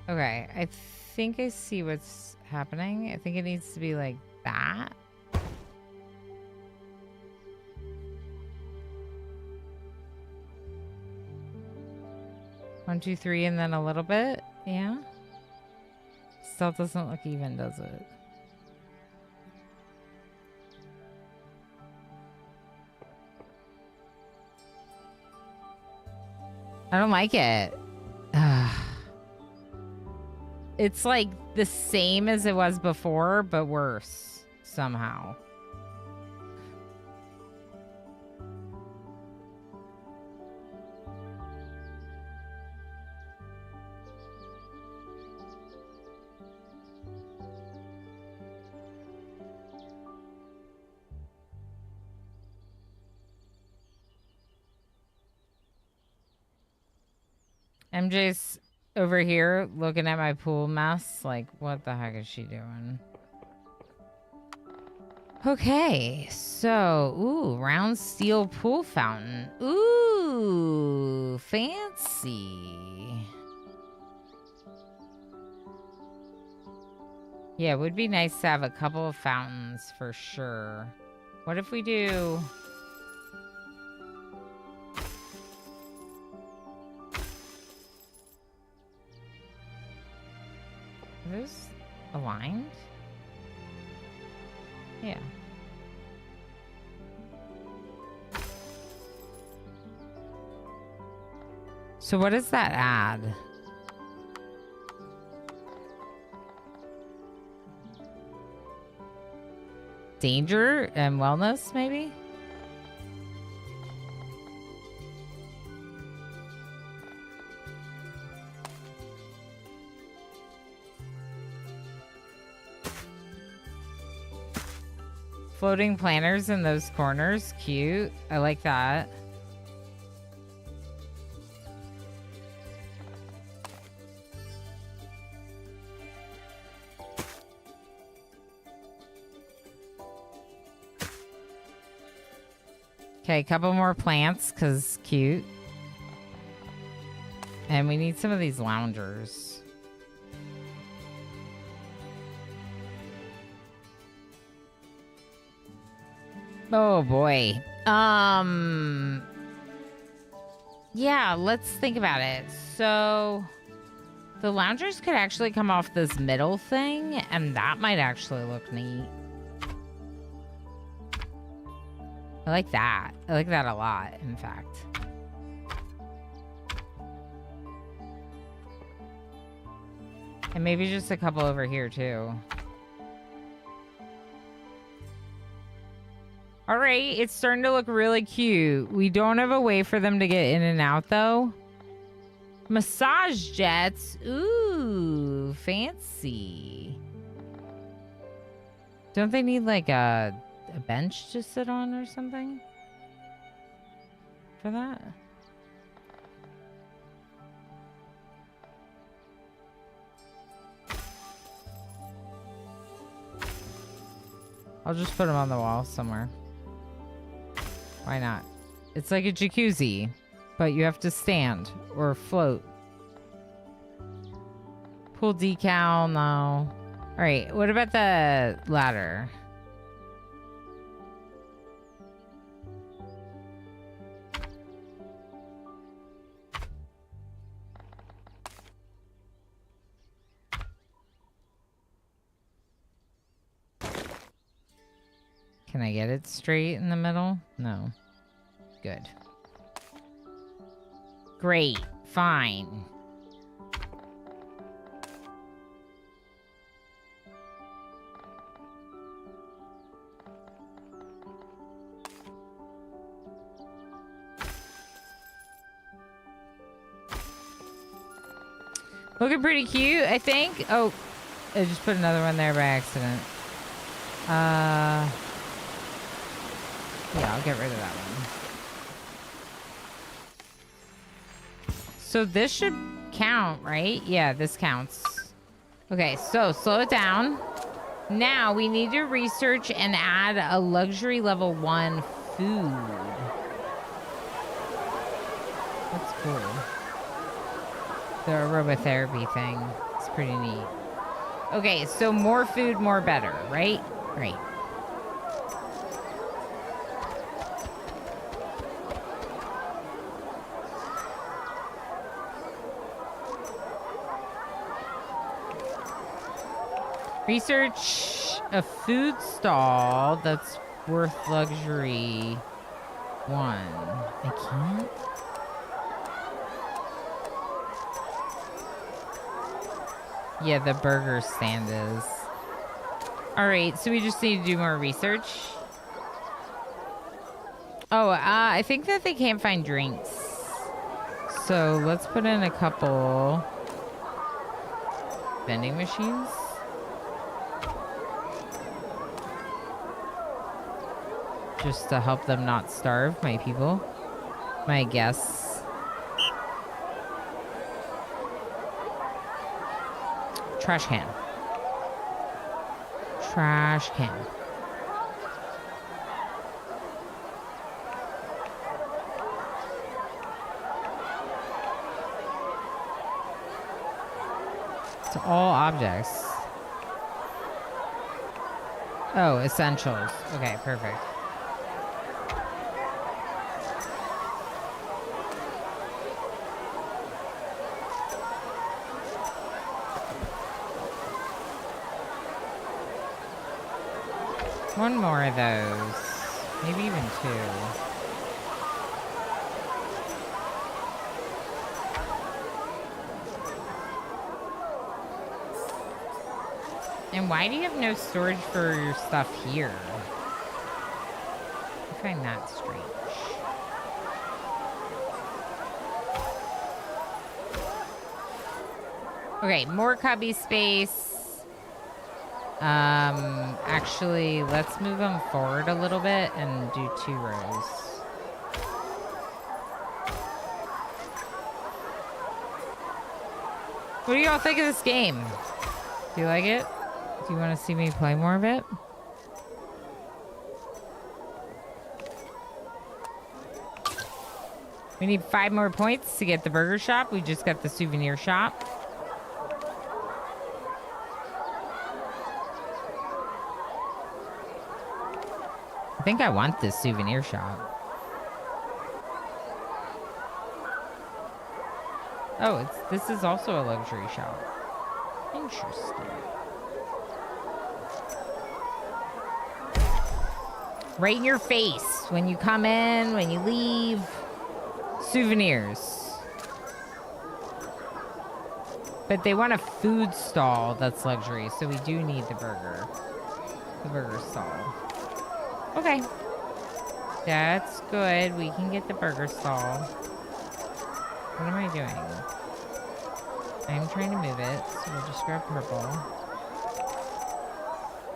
Okay, I think I see what's happening. I think it needs to be like that. One, two, three, and then a little bit. Yeah. Still doesn't look even, does it? I don't like it. It's like the same as it was before, but worse somehow. MJ's over here looking at my pool mess. Like, what the heck is she doing? Okay, so, ooh, round steel pool fountain. Ooh, fancy. Yeah, it would be nice to have a couple of fountains for sure. What if we do... Are those aligned? Yeah. So what does that add? Danger and wellness, maybe? Floating planters in those corners. Cute. I like that. Okay, a couple more plants because cute. And we need some of these loungers. Oh boy. Yeah, let's think about it. So the loungers could actually come off this middle thing, and that might actually look neat. I like that. I like that a lot, in fact. And maybe just a couple over here, too. All right, it's starting to look really cute. We don't have a way for them to get in and out, though. Massage jets. Ooh, fancy. Don't they need, like, a bench to sit on or something for that? I'll just put them on the wall somewhere. Why not? It's like a jacuzzi, but you have to stand or float. Pool decal, no. All right, what about the ladder? Can I get it straight in the middle? No. Good. Great. Fine. Looking pretty cute, I think. Oh, I just put another one there by accident. Yeah, I'll get rid of that one. So this should count, right? Yeah, this counts. Okay, so slow it down. Now we need to research and add a luxury level 1 food. That's cool. The aromatherapy thing. It's pretty neat. Okay, so more food, more better, right? Right. Research a food stall that's worth luxury 1. I can't? Yeah, the burger stand is. All right, so we just need to do more research. Oh, I think that they can't find drinks. So let's put in a couple vending machines. Just to help them not starve, my people. My guests. Trash can. Trash can. It's all objects. Oh, essentials. Okay, perfect. One more of those. Maybe even 2. And why do you have no storage for your stuff here? I find that strange. Okay, more cubby space. Actually, let's move them forward a little bit and do 2 rows. What do y'all think of this game? Do you like it? Do you want to see me play more of it? We need 5 more points to get the burger shop. We just got the souvenir shop. I think I want this souvenir shop. Oh, this is also a luxury shop. Interesting. Right in your face. When you come in, when you leave. Souvenirs. But they want a food stall that's luxury, so we do need the burger. The burger stall. Okay. That's good. We can get the burger stall. What am I doing? I'm trying to move it, so we'll just grab purple.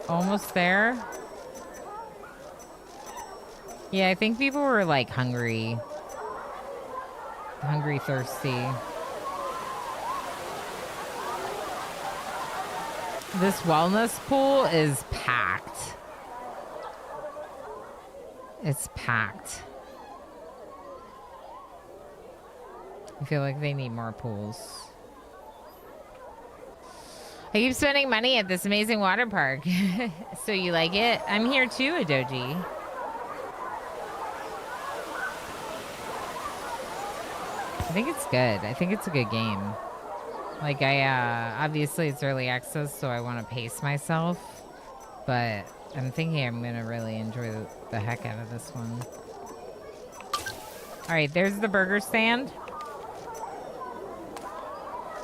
Almost there. Yeah, I think people were like hungry. Hungry, thirsty. This wellness pool is packed. It's packed. I feel like they need more pools. I keep spending money at this amazing water park. So you like it? I'm here too, Adoji. I think it's good. I think it's a good game. Like, obviously it's early access, so I want to pace myself. But I'm thinking I'm going to really enjoy the heck out of this one. All right, there's the burger stand.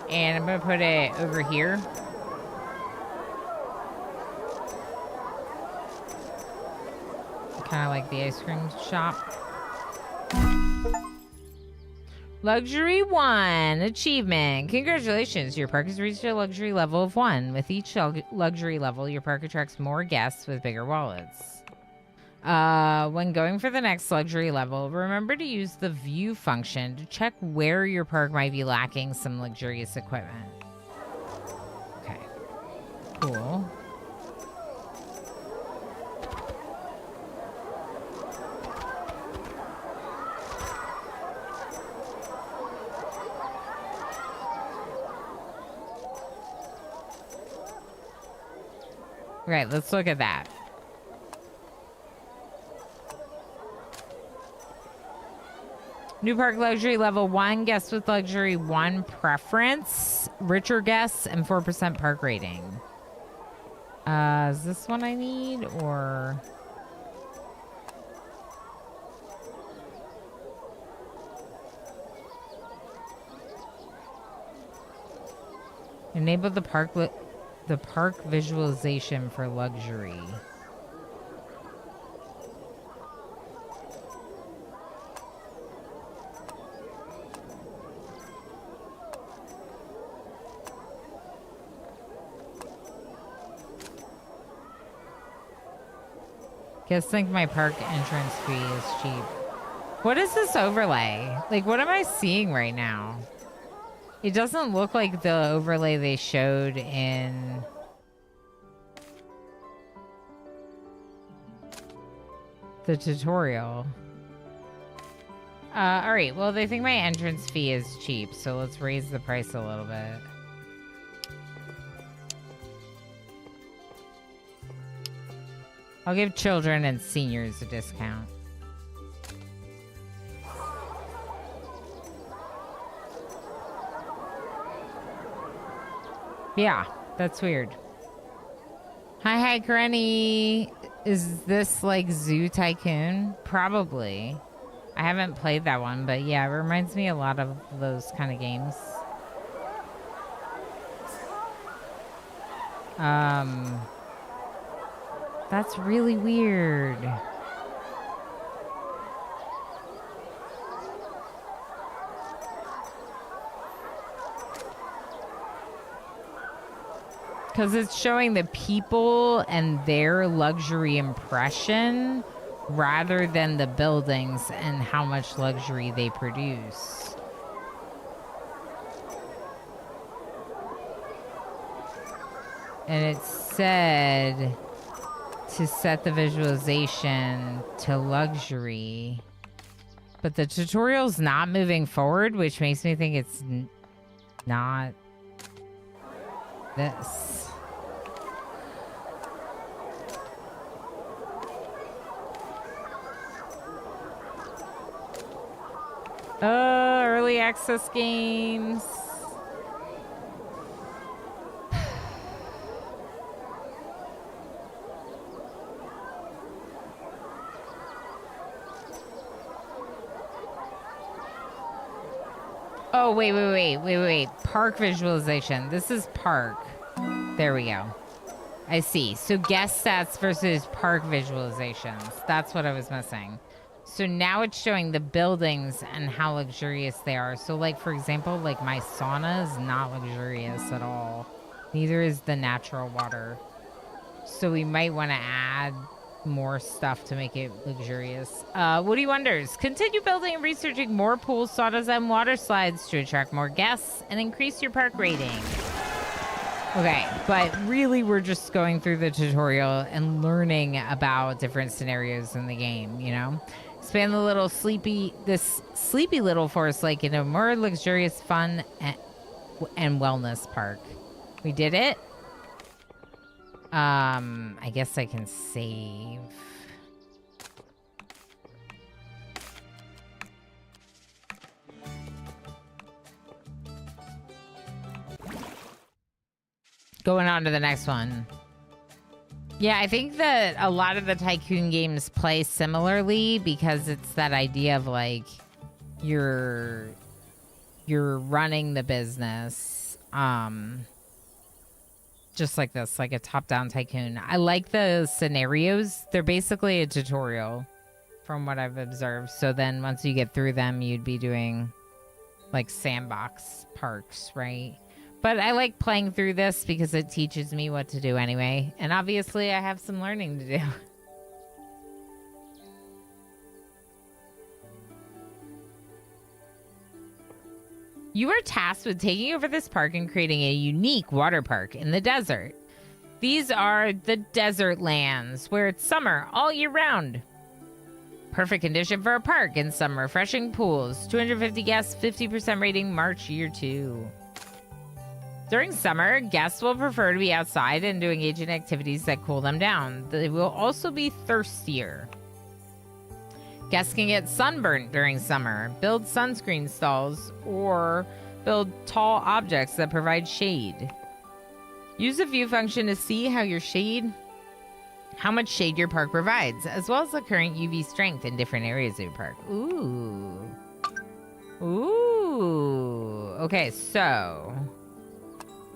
And I'm going to put it over here. Kind of like the ice cream shop. Luxury 1 achievement. Congratulations, your park has reached a luxury level of 1. With each luxury level, your park attracts more guests with bigger wallets. When going for the next luxury level, remember to use the view function to check where your park might be lacking some luxurious equipment. Okay. Cool. Right, let's look at that. New park luxury level 1, guests with luxury 1 preference, richer guests, and 4% park rating. Is this one I need, or... Enable the park visualization for luxury. Guess think my park entrance fee is cheap. What is this overlay? Like, what am I seeing right now? It doesn't look like the overlay they showed in... the tutorial. Alright, well, they think my entrance fee is cheap, so let's raise the price a little bit. I'll give children and seniors a discount. Yeah, that's weird. Hi, Karenny. Is this like Zoo Tycoon? Probably. I haven't played that one, but yeah, it reminds me a lot of those kind of games. That's really weird. Because it's showing the people and their luxury impression rather than the buildings and how much luxury they produce. And it said to set the visualization to luxury. But the tutorial's not moving forward, which makes me think it's not this. Early access games. Oh, wait. Park visualization. This is park. There we go. I see. So guest stats versus park visualizations. That's what I was missing. So now it's showing the buildings and how luxurious they are. So like, for example, like my sauna is not luxurious at all. Neither is the natural water. So we might want to add more stuff to make it luxurious. Woody Wonders, continue building and researching more pools, saunas, and water slides to attract more guests and increase your park rating. Okay, but really we're just going through the tutorial and learning about different scenarios in the game, you know? Expand this sleepy little forest lake into a more luxurious, fun, and wellness park. We did it. I guess I can save. Going on to the next one. Yeah, I think that a lot of the Tycoon games play similarly because it's that idea of like you're running the business. Just like this, like a top-down Tycoon. I like the scenarios. They're basically a tutorial from what I've observed. So then once you get through them, you'd be doing like sandbox parks, right? But I like playing through this because it teaches me what to do anyway. And obviously I have some learning to do. You are tasked with taking over this park and creating a unique water park in the desert. These are the desert lands, where it's summer all year round. Perfect condition for a park and some refreshing pools. 250 guests, 50% rating, March year 2. During summer, guests will prefer to be outside and do engage in activities that cool them down. They will also be thirstier. Guests can get sunburnt during summer, build sunscreen stalls, or build tall objects that provide shade. Use the view function to see how much shade your park provides, as well as the current UV strength in different areas of your park. Ooh. Okay, so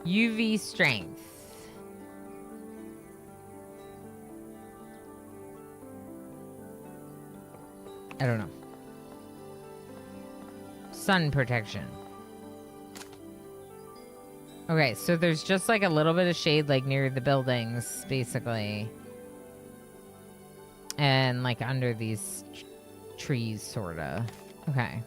UV strength. I don't know. Sun protection. Okay, so there's just like a little bit of shade like near the buildings, basically. And like under these trees, sorta. Okay.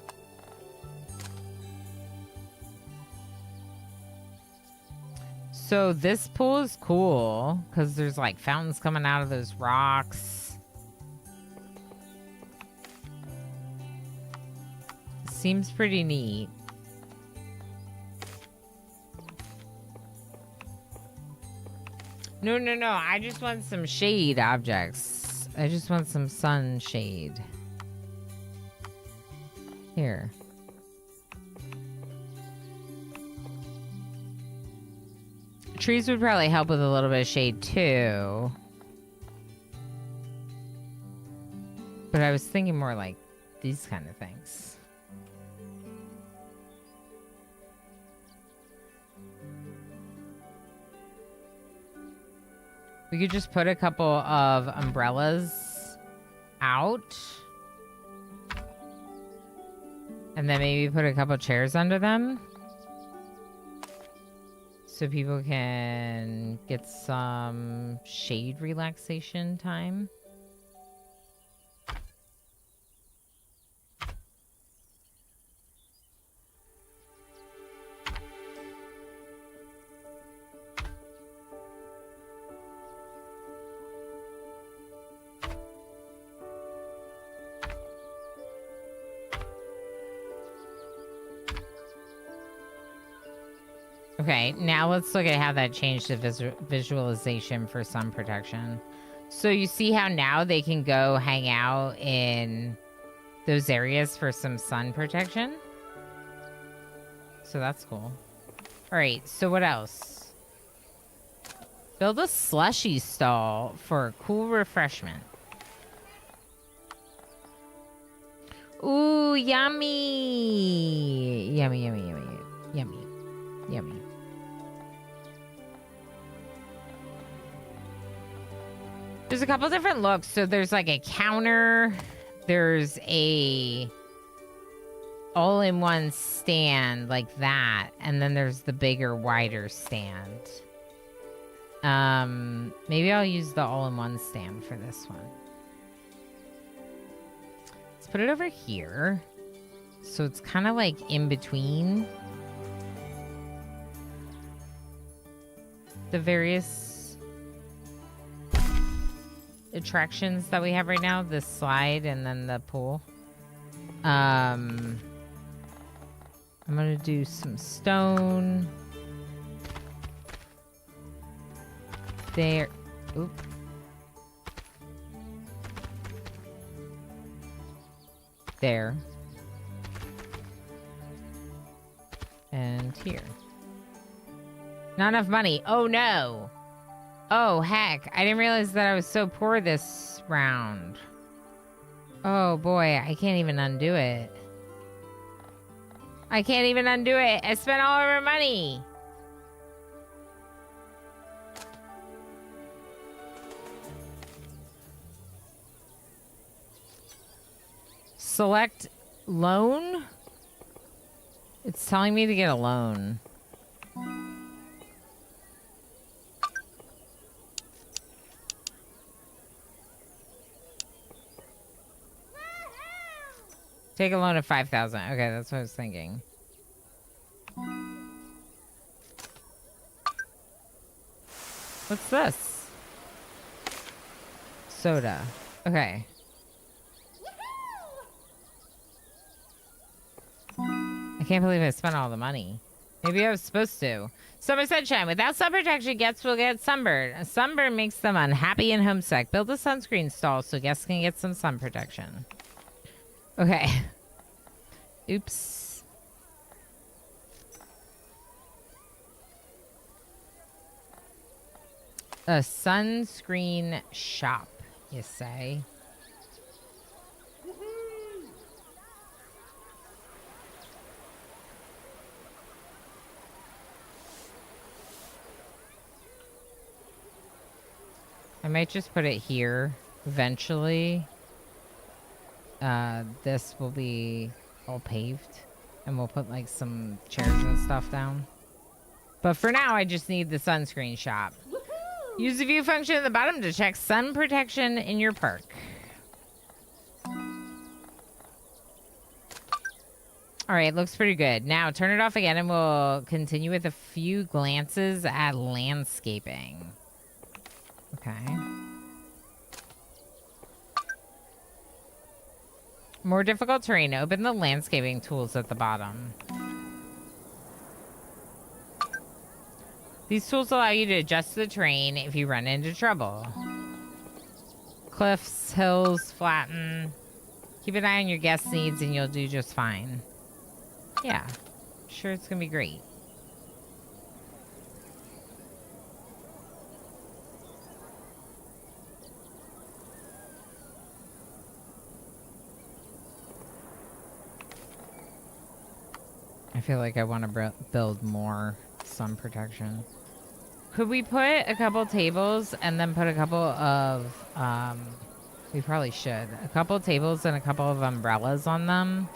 So this pool is cool because there's like fountains coming out of those rocks. Seems pretty neat. No. I just want some shade objects. I just want some sun shade. Here. Trees would probably help with a little bit of shade too. But I was thinking more like these kind of things. We could just put a couple of umbrellas out. And then maybe put a couple chairs under them. So people can get some shade relaxation time. Okay, now let's look at how that changed the visualization for sun protection. So you see how now they can go hang out in those areas for some sun protection? So that's cool. All right, so what else? Build a slushy stall for cool refreshment. Ooh, yummy! Yummy, yummy, yummy, yummy, yummy. There's a couple different looks. So there's like a counter. There's a all-in-one stand like that. And then there's the bigger, wider stand. Maybe I'll use the all-in-one stand for this one. Let's put it over here. So it's kind of like in between the various attractions that we have right now, the slide and then the pool. I'm gonna do some stone there. Oop. There. And here. Not enough money. Oh no. Oh, heck. I didn't realize that I was so poor this round. Oh, boy. I can't even undo it. I can't even undo it. I spent all of our money. Select loan? It's telling me to get a loan. Take a loan of 5,000. Okay, that's what I was thinking. What's this? Soda. Okay. I can't believe I spent all the money. Maybe I was supposed to. Summer sunshine. Without sun protection, guests will get sunburned. A sunburn makes them unhappy and homesick. Build a sunscreen stall so guests can get some sun protection. Okay. Oops. A sunscreen shop, you say? I might just put it here eventually. This will be all paved and we'll put like some chairs and stuff down. But for now, I just need the sunscreen shop. Use the view function at the bottom to check sun protection in your park. All right, looks pretty good. Now turn it off again and we'll continue with a few glances at landscaping. Okay. More difficult terrain. Open the landscaping tools at the bottom. These tools allow you to adjust the terrain if you run into trouble. Cliffs, hills, flatten. Keep an eye on your guests' needs and you'll do just fine. Yeah, sure it's gonna be great. I feel like I want to build more sun protection. Could we put a couple tables and then put a couple of, we probably should. A couple tables and a couple of umbrellas on them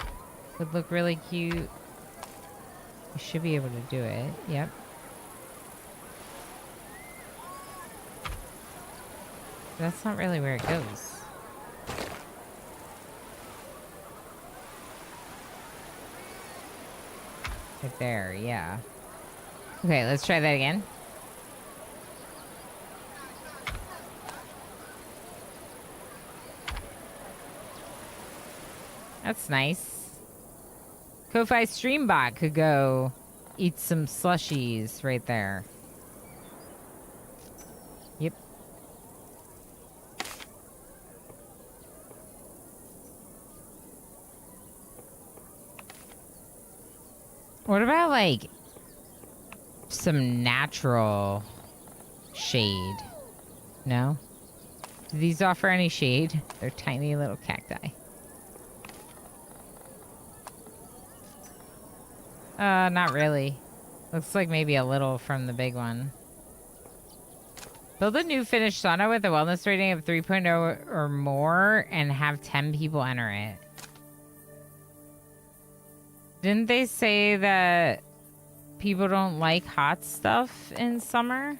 would look really cute. We should be able to do it. Yep. That's not really where it goes. Right there, yeah. Okay, let's try that again. That's nice. Ko-Fi Streambot could go eat some slushies right there. Yep. What about, like, some natural shade? No? Do these offer any shade? They're tiny little cacti. Not really. Looks like maybe a little from the big one. Build a new finished sauna with a wellness rating of 3.0 or more and have 10 people enter it. Didn't they say that people don't like hot stuff in summer?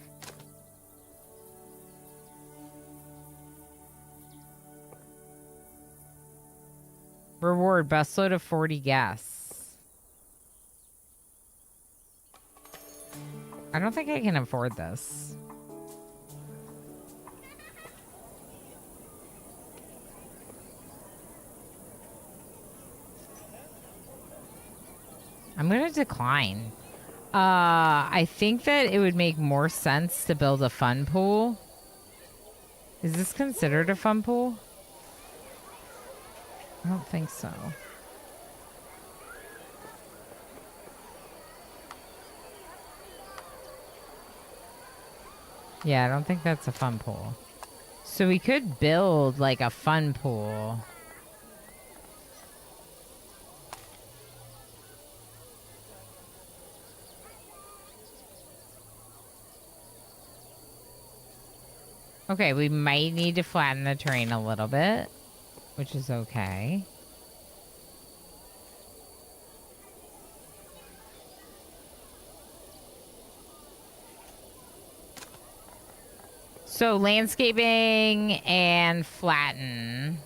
Reward busload of 40 guests. I don't think I can afford this. I'm gonna decline. I think that it would make more sense to build a fun pool. Is this considered a fun pool? I don't think so. Yeah, I don't think that's a fun pool. So we could build like a fun pool. Okay, we might need to flatten the terrain a little bit, which is okay. So landscaping and flatten.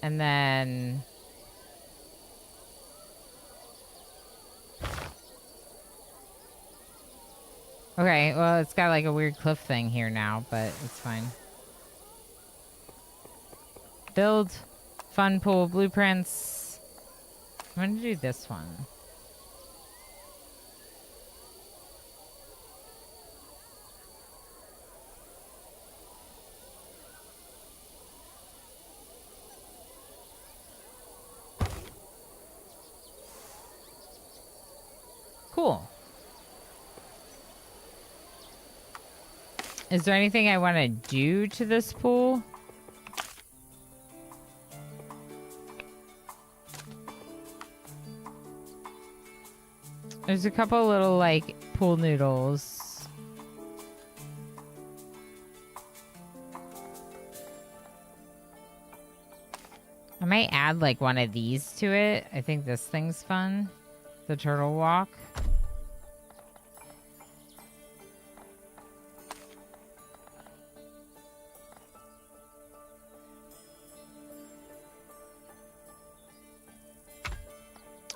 And then... Okay, well, it's got like a weird cliff thing here now, but it's fine. Build fun pool blueprints. I'm gonna do this one. Cool. Is there anything I want to do to this pool? There's a couple little, like, pool noodles. I might add, like, one of these to it. I think this thing's fun. The turtle walk.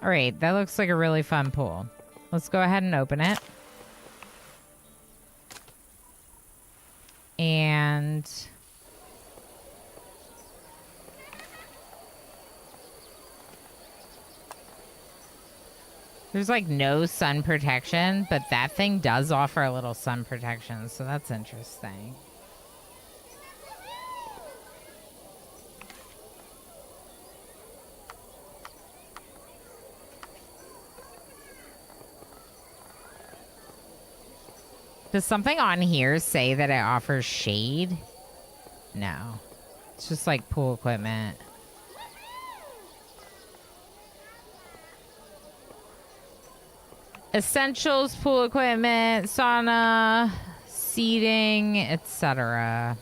All right, that looks like a really fun pool. Let's go ahead and open it. And there's like no sun protection, but that thing does offer a little sun protection, so that's interesting. Does something on here say that it offers shade? No. It's just like pool equipment. Essentials, pool equipment, sauna, seating, etc.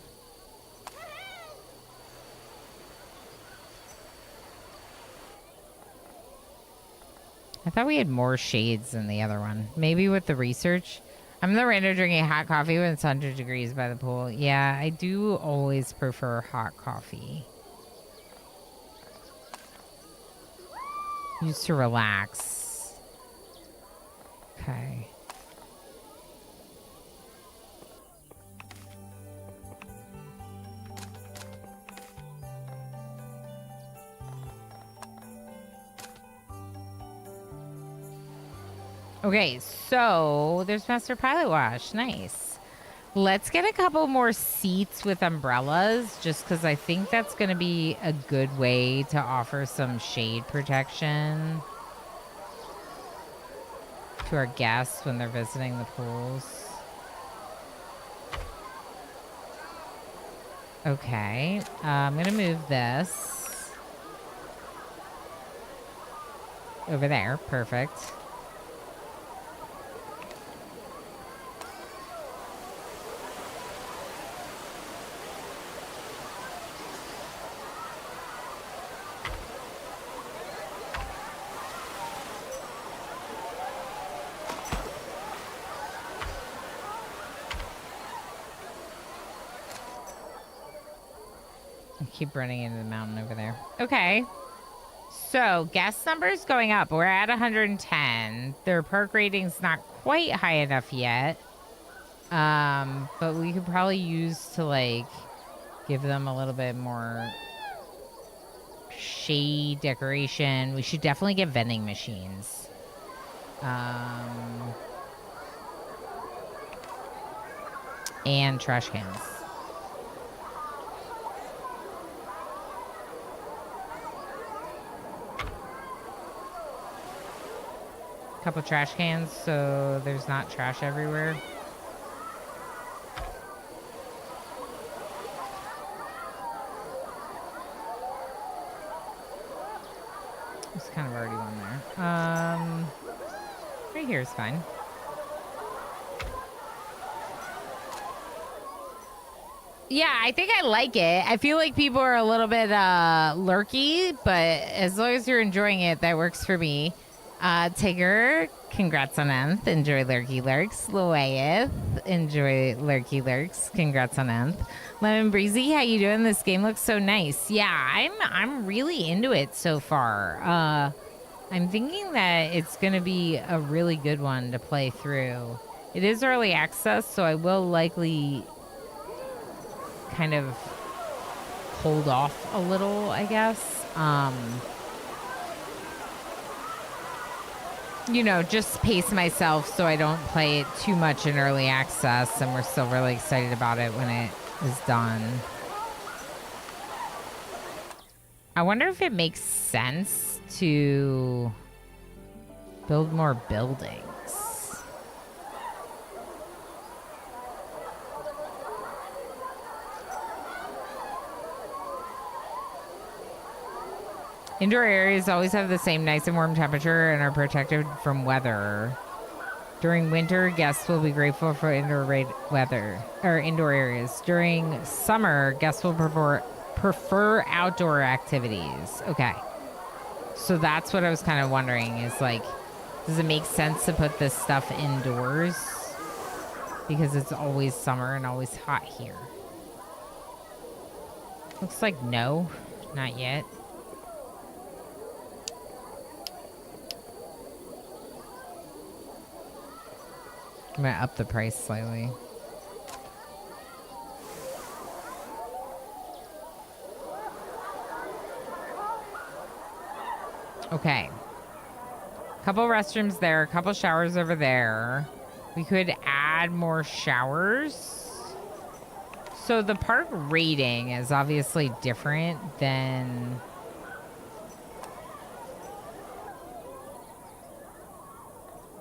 I thought we had more shades than the other one. Maybe with the research. I'm the rando drinking hot coffee when it's 100 degrees by the pool. Yeah, I do always prefer hot coffee. Used to relax. Okay. Okay, so there's Master Pilot Wash. Nice. Let's get a couple more seats with umbrellas, just because I think that's going to be a good way to offer some shade protection to our guests when they're visiting the pools. Okay, I'm going to move this over there. Perfect. Keep running into the mountain over there. Okay. So, guest numbers going up. We're at 110. Their perk rating's not quite high enough yet. But we could probably use to, like, give them a little bit more shade decoration. We should definitely get vending machines. And trash cans. Couple trash cans so there's not trash everywhere. There's kind of already one there. Right here is fine. Yeah, I think I like it. I feel like people are a little bit lurky, but as long as you're enjoying it, that works for me. Tigger, congrats on Nth. Enjoy Lurky Lurks. Loaeth, enjoy Lurky Lurks. Congrats on Nth. Lemon Breezy, how you doing? This game looks so nice. Yeah, I'm really into it so far. I'm thinking that it's gonna be a really good one to play through. It is early access, so I will likely kind of hold off a little, I guess. You know, just pace myself so I don't play it too much in early access, and we're still really excited about it when it is done. I wonder if it makes sense to build more buildings. Indoor areas always have the same nice and warm temperature and are protected from weather. During winter, guests will be grateful for indoor areas. During summer, guests will prefer outdoor activities. Okay. So that's what I was kind of wondering is, like, does it make sense to put this stuff indoors? Because it's always summer and always hot here. Looks like no, not yet. I'm gonna up the price slightly. Okay. Couple restrooms there, a couple showers over there. We could add more showers. So the park rating is obviously different than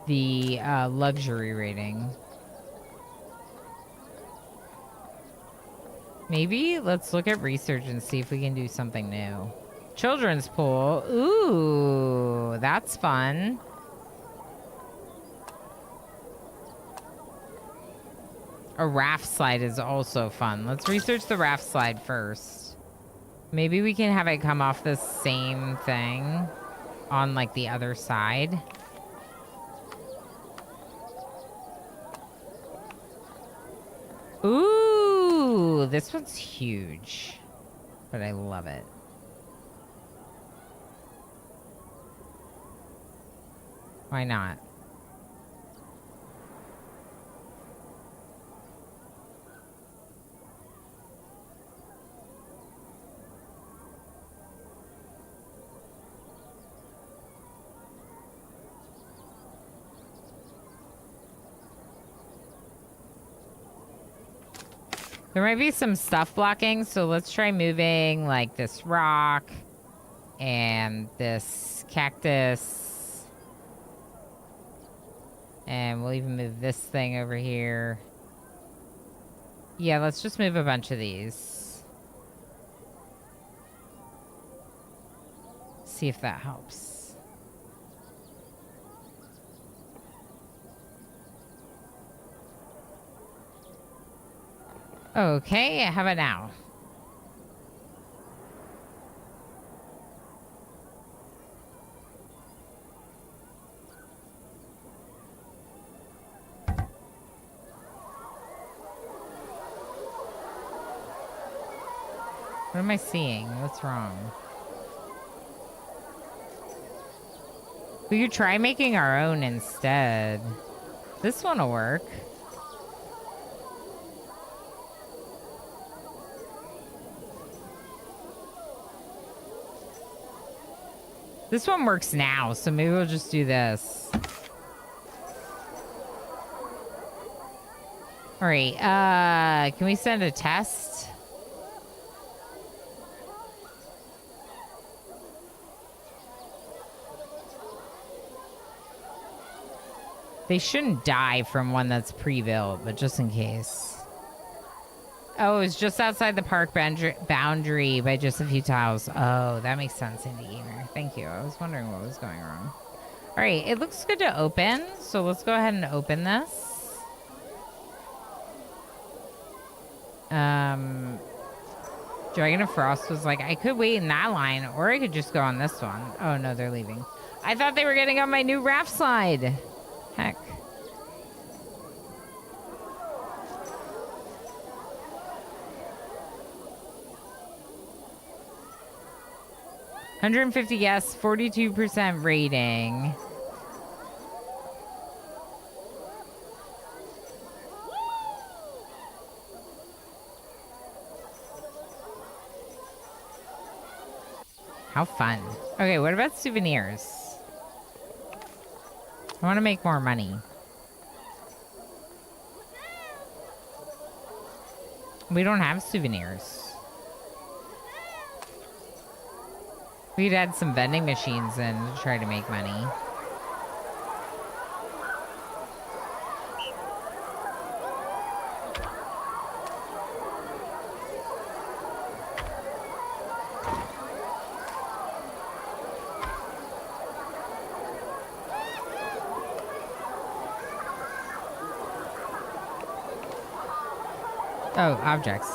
the luxury rating. Maybe let's look at research and see if we can do something new. Children's pool. Ooh, that's fun. A raft slide is also fun. Let's research the raft slide first. Maybe we can have it come off the same thing on like the other side. Ooh, this one's huge, but I love it. Why not? There might be some stuff blocking, so let's try moving like this rock and this cactus. And we'll even move this thing over here. Yeah, let's just move a bunch of these. See if that helps. Okay, how about now? What am I seeing? What's wrong? We could try making our own instead. This one will work. This one works now, so maybe we'll just do this. All right, can we send a test? They shouldn't die from one that's pre-built, but just in case. Oh, it's just outside the park boundary by just a few tiles. Oh, that makes sense, Indie Gamer. Thank you. I was wondering what was going wrong. All right, it looks good to open, so let's go ahead and open this. Dragon of Frost was like, I could wait in that line, or I could just go on this one. Oh, no, they're leaving. I thought they were getting on my new raft slide. Heck. $150 guests, 42% rating. How fun. Okay, what about souvenirs? I want to make more money. We don't have souvenirs. We'd add some vending machines in to try to make money. Oh, objects.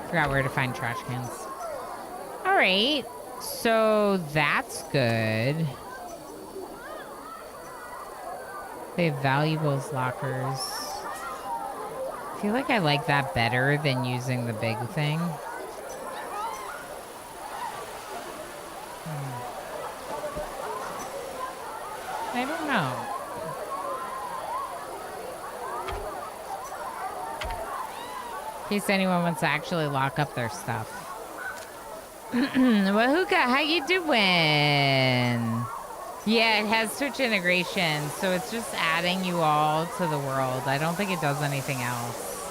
Forgot where to find trash cans. All right, so that's good. They have valuables lockers. I feel like I like that better than using the big thing. I don't know. In case anyone wants to actually lock up their stuff. Wahuka, how you doing? Yeah, it has Twitch integration, so it's just adding you all to the world. I don't think it does anything else.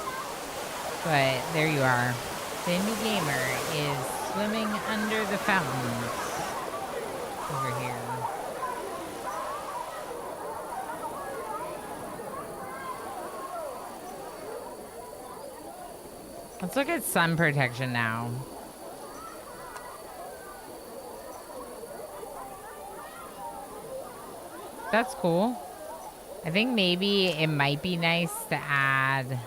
But there you are. The Indie Gamer is swimming under the fountains over here. Let's look at sun protection now. That's cool. I think maybe it might be nice to add...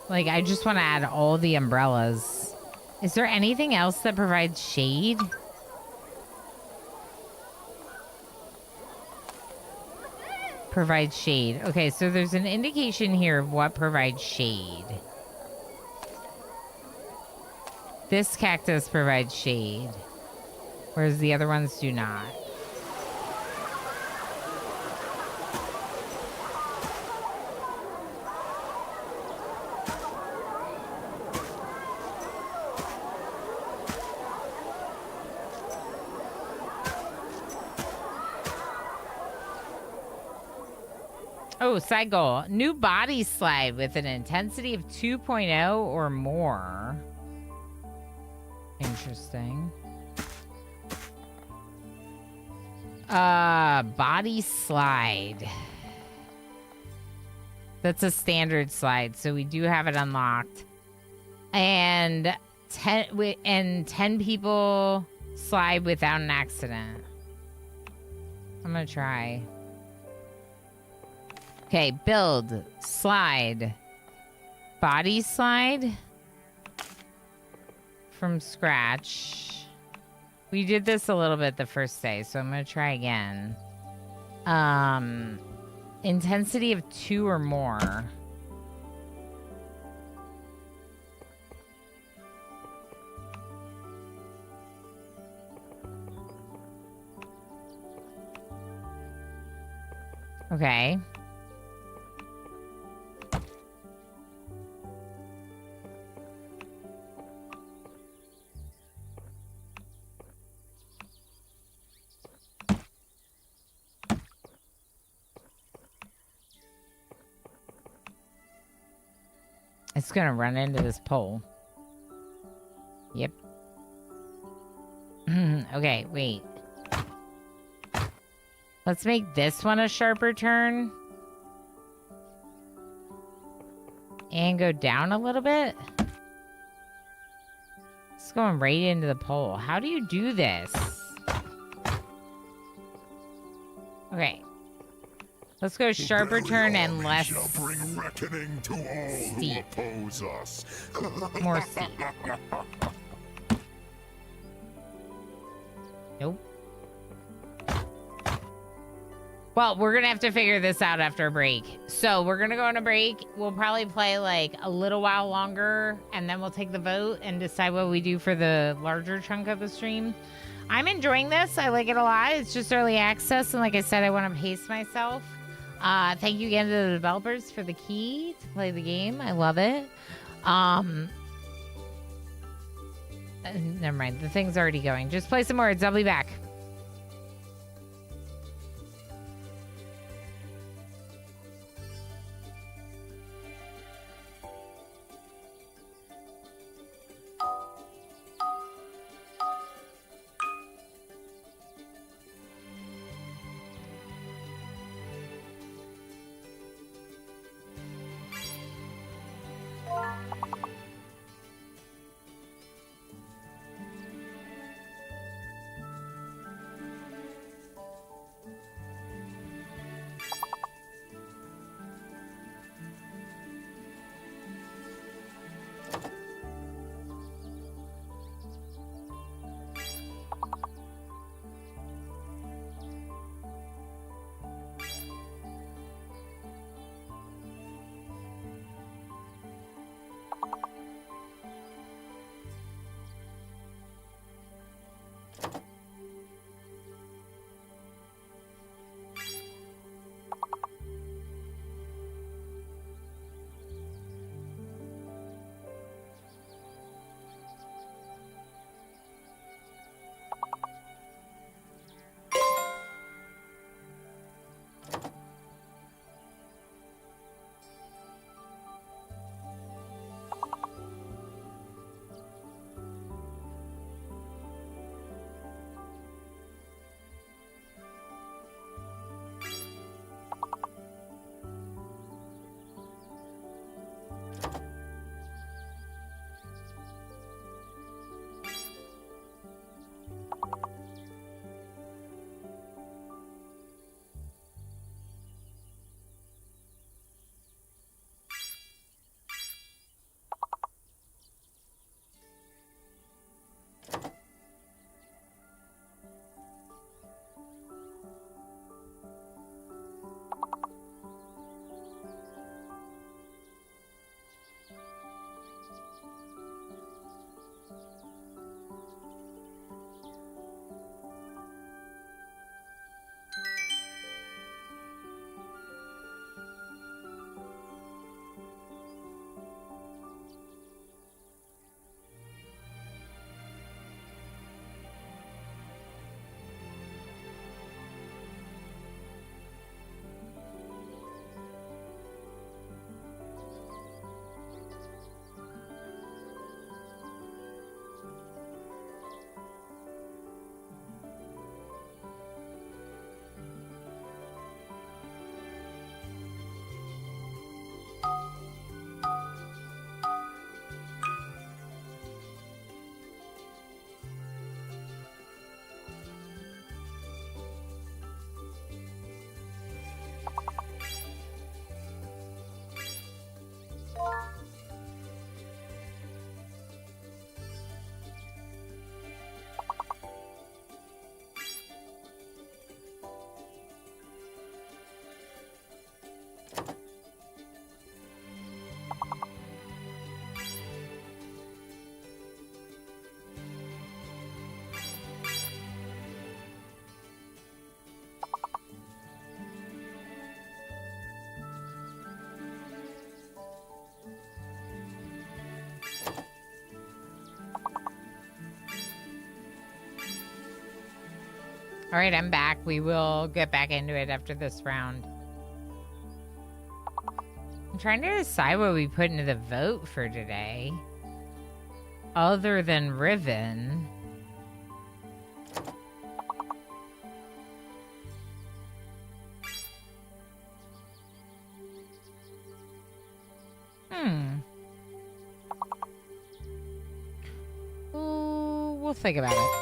Like, I just want to add all the umbrellas. Is there anything else that provides shade? Provides shade. Okay, so there's an indication here of what provides shade. This cactus provides shade, whereas the other ones do not. Oh, side goal. New body slide with an intensity of 2.0 or more. Interesting. Body slide. That's a standard slide, so we do have it unlocked. And 10 people slide without an accident. I'm gonna try. Okay, build, slide, body slide from scratch. We did this a little bit the first day, so I'm gonna try again. Intensity of 2 or more. Okay. It's gonna run into this pole. Yep. Okay, wait. Let's make this one a sharper turn. And go down a little bit. It's going right into the pole. How do you do this? Okay. Let's go sharper turn and less bring reckoning to all steep. who oppose us. More steep. Nope. Well, we're gonna have to figure this out after a break. So we're gonna go on a break. We'll probably play like a little while longer, and then we'll take the vote and decide what we do for the larger chunk of the stream. I'm enjoying this. I like it a lot. It's just early access, and like I said, I want to pace myself. Thank you again to the developers for the key to play the game. I love it. Never mind. The thing's already going. Just play some words. I'll be back. All right, I'm back. We will get back into it after this round. I'm trying to decide what we put into the vote for today. Other than Riven. Ooh, we'll think about it.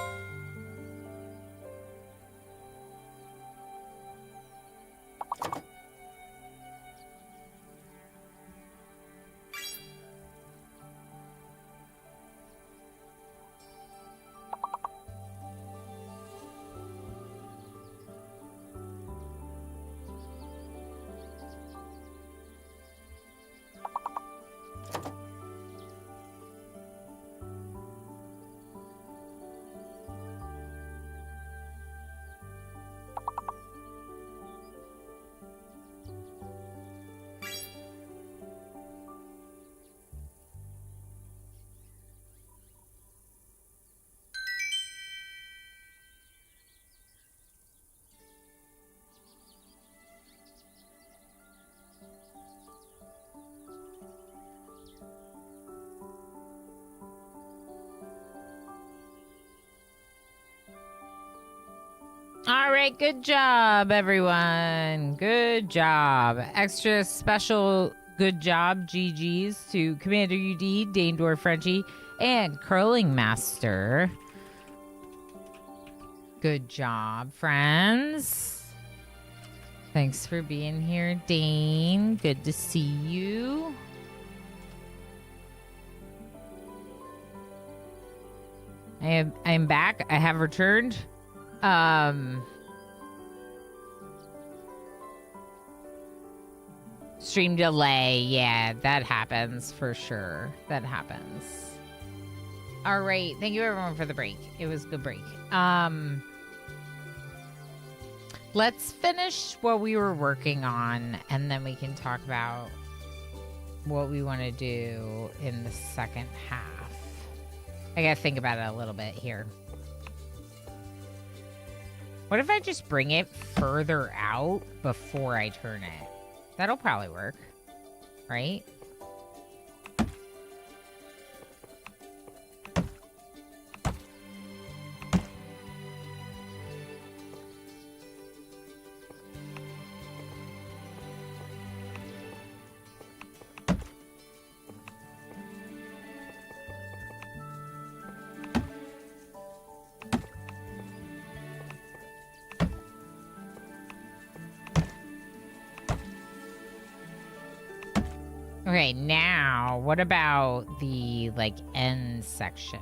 All right, good job, everyone. Good job. Extra special good job, GG's, to Commander UD, Danedor Frenchie, and Curling Master. Good job, friends. Thanks for being here, Dane. Good to see you. I'm back. I have returned. Stream delay. Yeah, that happens for sure. That happens. All right. Thank you everyone for the break. It was a good break. Let's finish what we were working on and then we can talk about what we want to do in the second half. I gotta think about it a little bit here. What if I just bring it further out before I turn it? That'll probably work, right? Okay, now what about the like end section?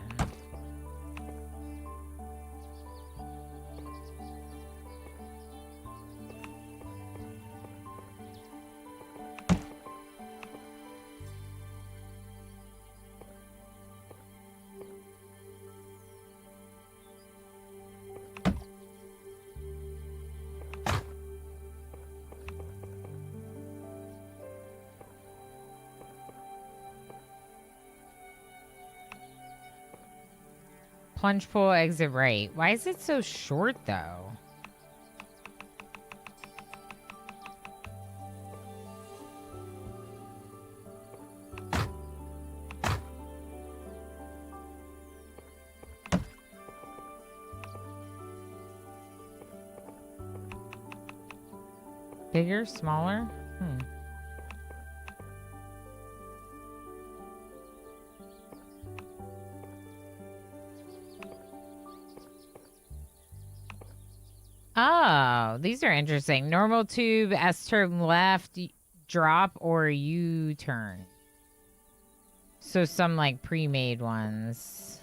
Plunge pool, exit right. Why is it so short, though? Bigger, smaller? Oh, these are interesting. Normal tube, S-turn left, drop, or U-turn. So some like pre-made ones.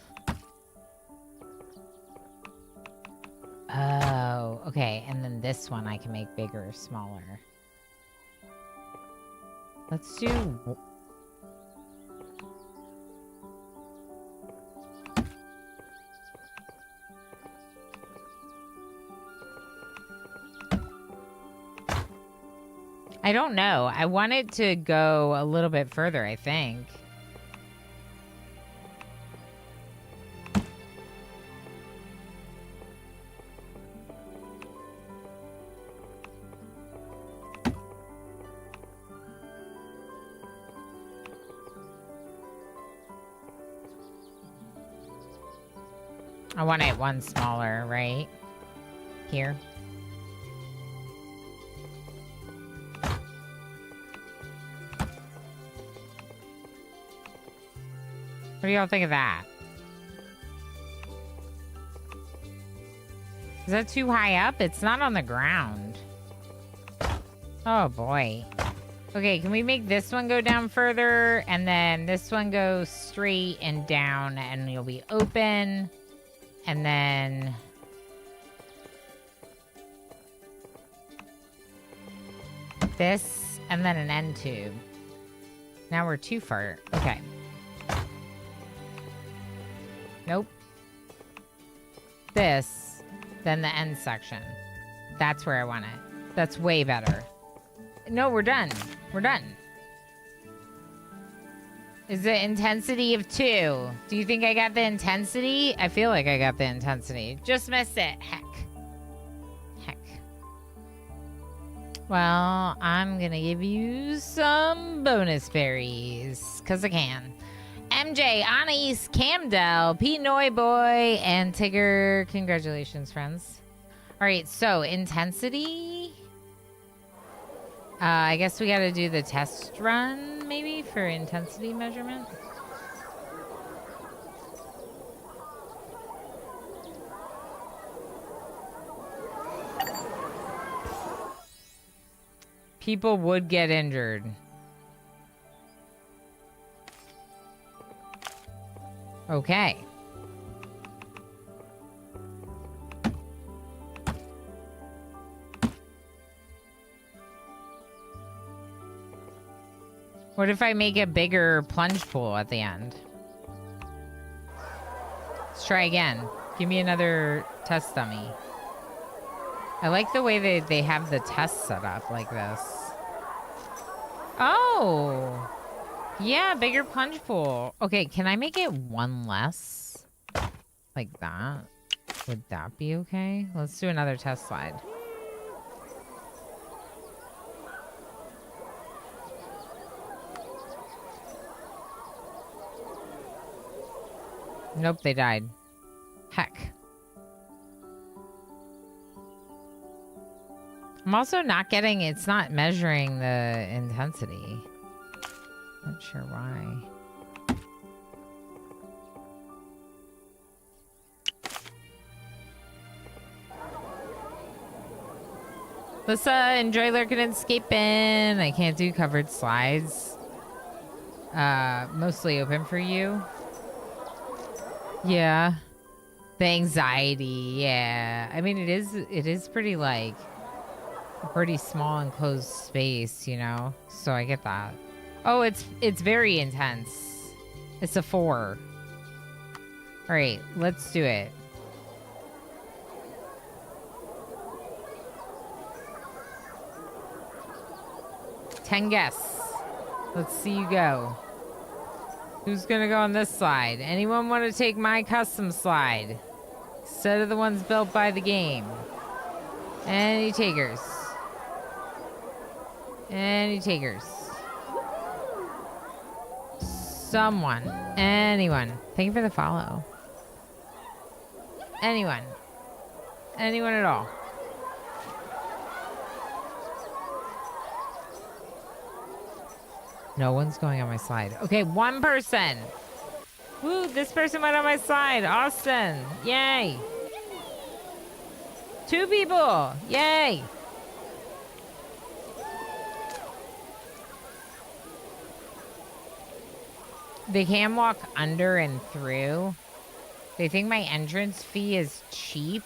Oh, okay. And then this one I can make bigger or smaller. Let's do... I don't know. I want it to go a little bit further, I think. I want it one smaller, right? Here. What do y'all think of that? Is that too high up? It's not on the ground. Oh boy. Okay, can we make this one go down further? And then this one go straight and down and you'll be open. And then... this, and then an end tube. Now we're too far. Okay. Nope. This, then the end section. That's where I want it. That's way better. No, we're done. We're done. Is the intensity of 2? Do you think I got the intensity? I feel like I got the intensity. Just missed it. Heck. Heck. Well, I'm gonna give you some bonus berries. Because I can. MJ, Anais, Camdell, P. Noy Boy, and Tigger. Congratulations, friends. All right, so intensity. I guess we got to do the test run, maybe, for intensity measurement. People would get injured. Okay. What if I make a bigger plunge pool at the end? Let's try again. Give me another test dummy. I like the way they have the test set up like this. Oh! Yeah, bigger plunge pool. Okay, can I make it one less? Like that? Would that be okay? Let's do another test slide. Nope, they died. Heck. I'm also not getting, it's not measuring the intensity. Not sure why. Lissa, enjoy lurking and escaping. I can't do covered slides. Mostly open for you. Yeah. The anxiety, yeah. I mean, it is pretty, like, a pretty small enclosed space, you know? So I get that. Oh, it's very intense. It's a 4. All right, let's do it. Ten guests. Let's see you go. Who's gonna go on this slide? Anyone want to take my custom slide? Instead of the ones built by the game. Any takers? Any takers? Someone. Anyone. Thank you for the follow. Anyone. Anyone at all. No one's going on my slide. Okay, one person. Woo, this person went on my slide. Austin. Yay. 2 people. Yay. They can walk under and through. They think my entrance fee is cheap.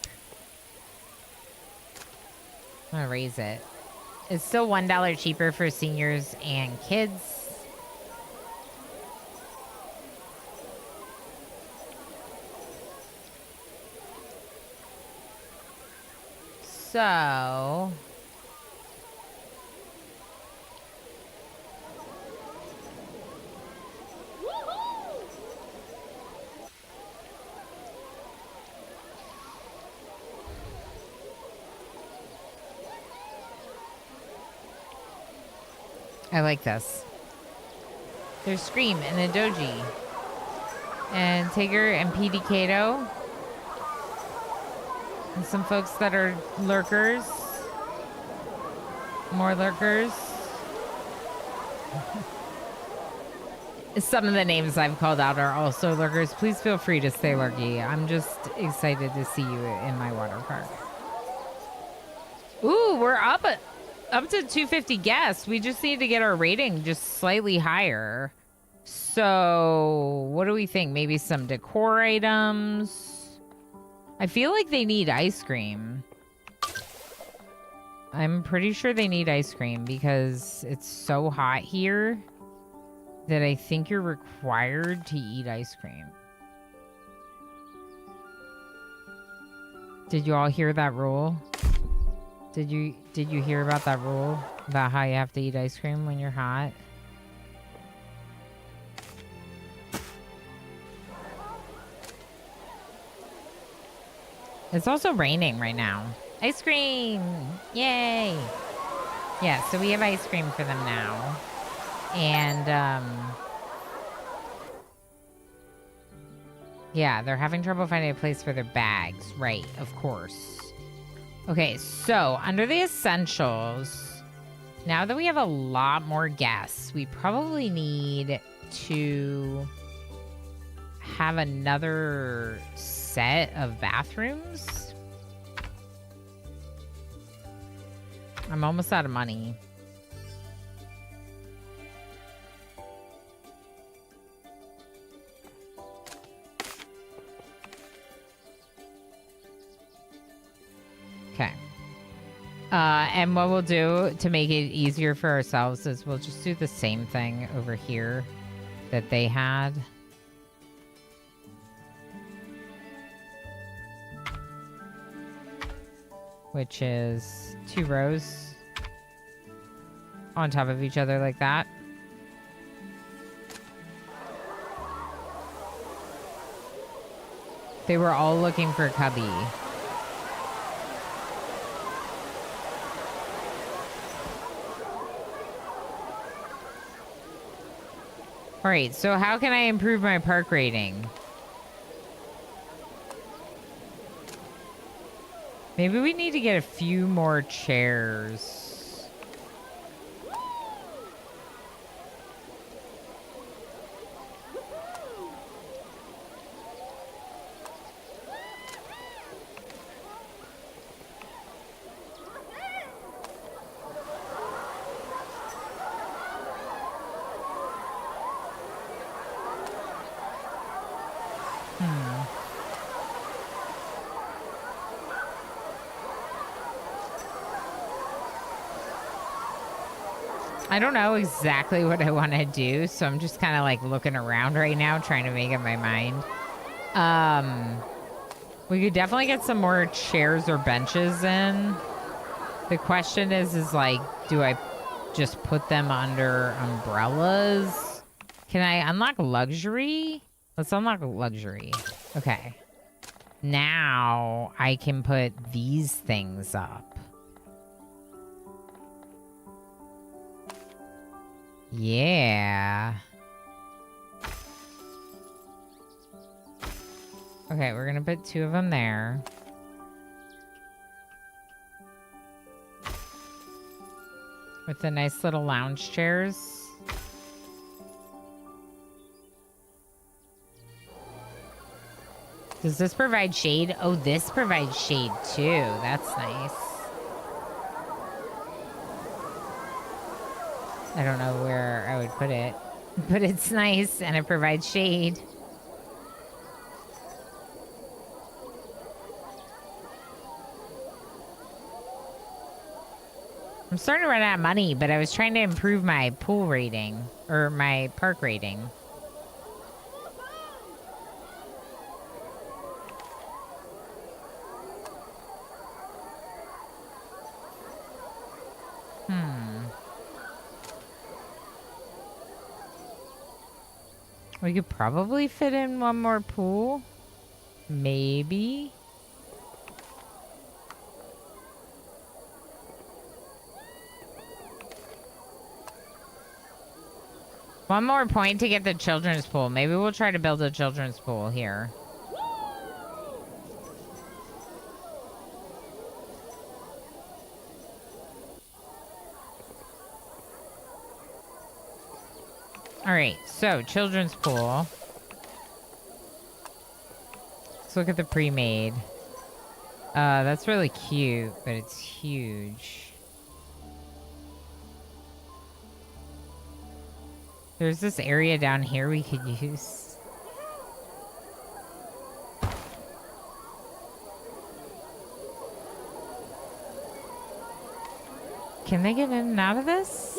I'm gonna raise it. It's still $1 cheaper for seniors and kids. So... I like this. There's Scream and a Doji. And Tigger and PD Kato. And some folks that are lurkers. More lurkers. Some of the names I've called out are also lurkers. Please feel free to stay lurky. I'm just excited to see you in my water park. Ooh, we're up to 250 guests. We just need to get our rating just slightly higher. So, what do we think? Maybe some decor items. I feel like they need ice cream. I'm pretty sure they need ice cream because it's so hot here that I think you're required to eat ice cream. Did you all hear that rule? Did you hear about that rule about how you have to eat ice cream when you're hot? It's also raining right now. Ice cream! Yay! Yeah, so we have ice cream for them now. And, yeah, they're having trouble finding a place for their bags. Right, of course. Okay, so under the essentials, now that we have a lot more guests, we probably need to have another set of bathrooms. I'm almost out of money. Okay. And what we'll do to make it easier for ourselves is we'll just do the same thing over here that they had. Which is 2 rows on top of each other like that. They were all looking for Cubby. All right, so how can I improve my park rating? Maybe we need to get a few more chairs. I don't know exactly what I want to do, so I'm just kind of like looking around right now, trying to make up my mind. We could definitely get some more chairs or benches in. The question is like, do I just put them under umbrellas? Can I unlock luxury? Let's unlock luxury. Okay. Now I can put these things up. Yeah. Okay, we're gonna put 2 of them there. With the nice little lounge chairs. Does this provide shade? Oh, this provides shade too. That's nice. I don't know where I would put it, but it's nice and it provides shade. I'm starting to run out of money, but I was trying to improve my pool rating or my park rating. We could probably fit in one more pool. Maybe. One more point to get the children's pool. Maybe we'll try to build a children's pool here. All right, so children's pool. Let's look at the pre-made. That's really cute, but it's huge. There's this area down here we could use. Can they get in and out of this?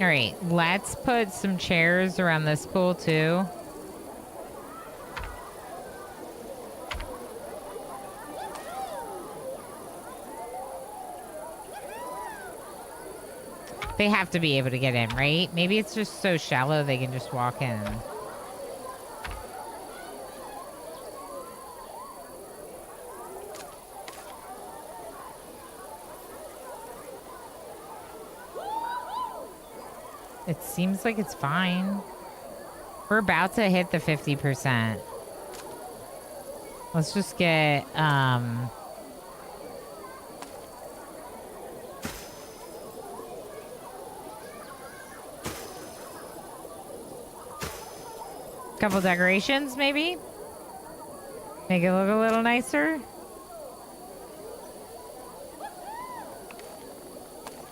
All right, let's put some chairs around this pool too. They have to be able to get in, right? Maybe it's just so shallow they can just walk in. It seems like it's fine. We're about to hit the 50%. Let's just get, couple decorations, maybe? Make it look a little nicer.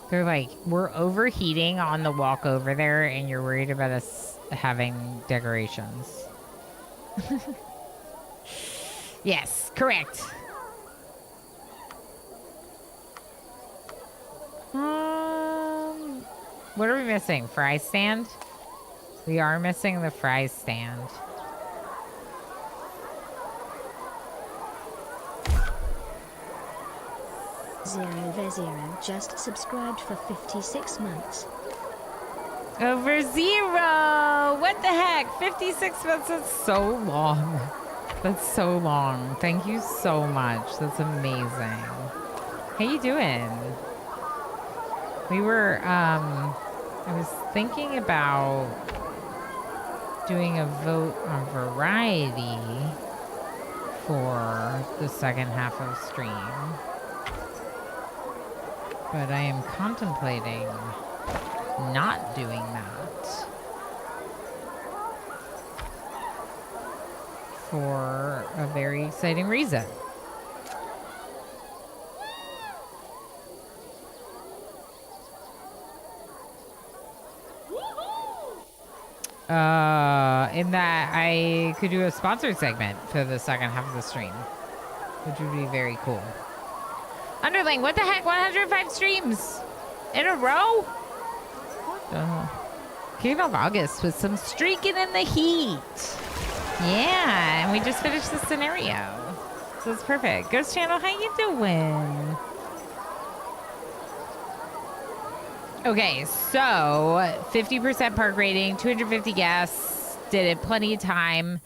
They're like, we're overheating on the walk over there, and you're worried about us having decorations. Yes, correct. What are we missing? Fry stand? We are missing the fry stand. Zero just subscribed for 56 months. Over zero! What the heck? 56 months? That's so long. That's so long. Thank you so much. That's amazing. How you doing? We were, I was thinking about doing a vote on variety for the second half of stream. But I am contemplating not doing that for a very exciting reason. In that I could do a sponsored segment for the second half of the stream, which would be very cool. Underling, what the heck? 105 streams in a row? What the? King of August with some streaking in the heat. Yeah, and we just finished the scenario. So it's perfect. Ghost Channel, how you doing? Okay, so 50% park rating, 250 guests. Did it plenty of time.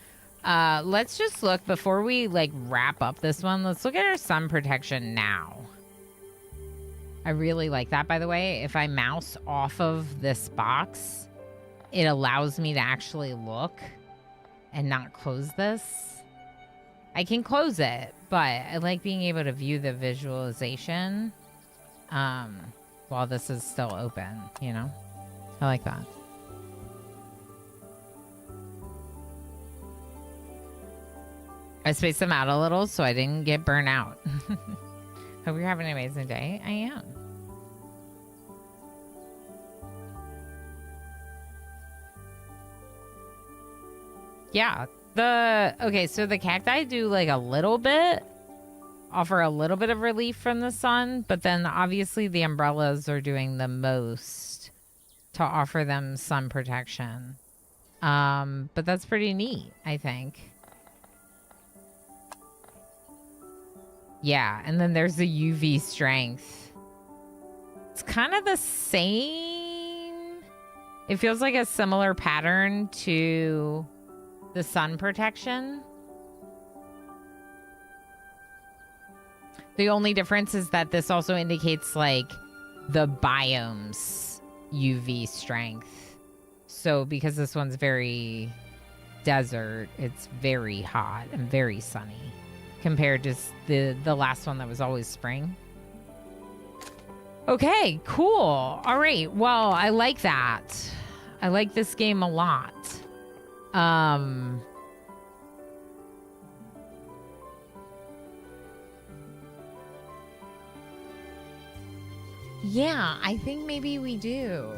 Let's just look before we like wrap up this one. Let's look at our sun protection now. I really like that, by the way. If I mouse off of this box, it allows me to actually look and not close this. I can close it, but I like being able to view the visualization while this is still open, you know? I like that. I spaced them out a little so I didn't get burnt out. Hope you're having an amazing day. I am. Yeah. Okay, so the cacti do like a little bit, offer a little bit of relief from the sun, but then obviously the umbrellas are doing the most to offer them sun protection. But that's pretty neat, I think. Yeah, and then there's the UV strength. It's kind of the same. It feels like a similar pattern to the sun protection. The only difference is that this also indicates like the biome's UV strength. So because this one's very desert, it's very hot and very sunny compared to the last one that was always spring. Okay, cool. All right. Well, I like that. I like this game a lot. Yeah, I think maybe we do.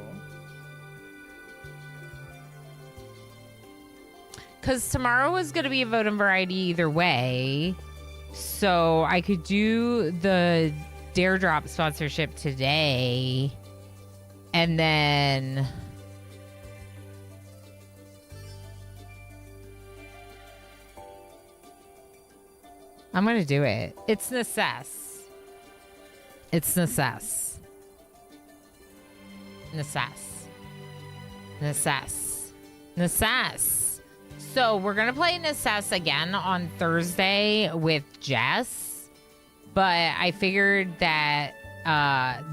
Because tomorrow is going to be a vote and variety either way. So I could do the Dare Drop sponsorship today. And then... I'm going to do it. It's necess. It's necess. Necess. Necess. Necess. So we're going to play Necess again on Thursday with Jess. But I figured that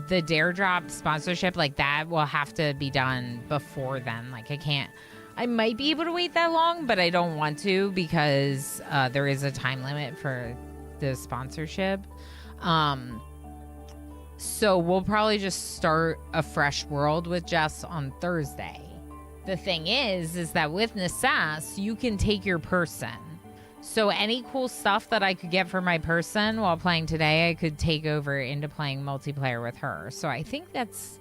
the Dare Drop sponsorship, like that, will have to be done before then. Like I might be able to wait that long, but I don't want to because there is a time limit for the sponsorship. So we'll probably just start a fresh world with Jess on Thursday. The thing is that with Necess, you can take your person. So any cool stuff that I could get for my person while playing today, I could take over into playing multiplayer with her. So I think that's,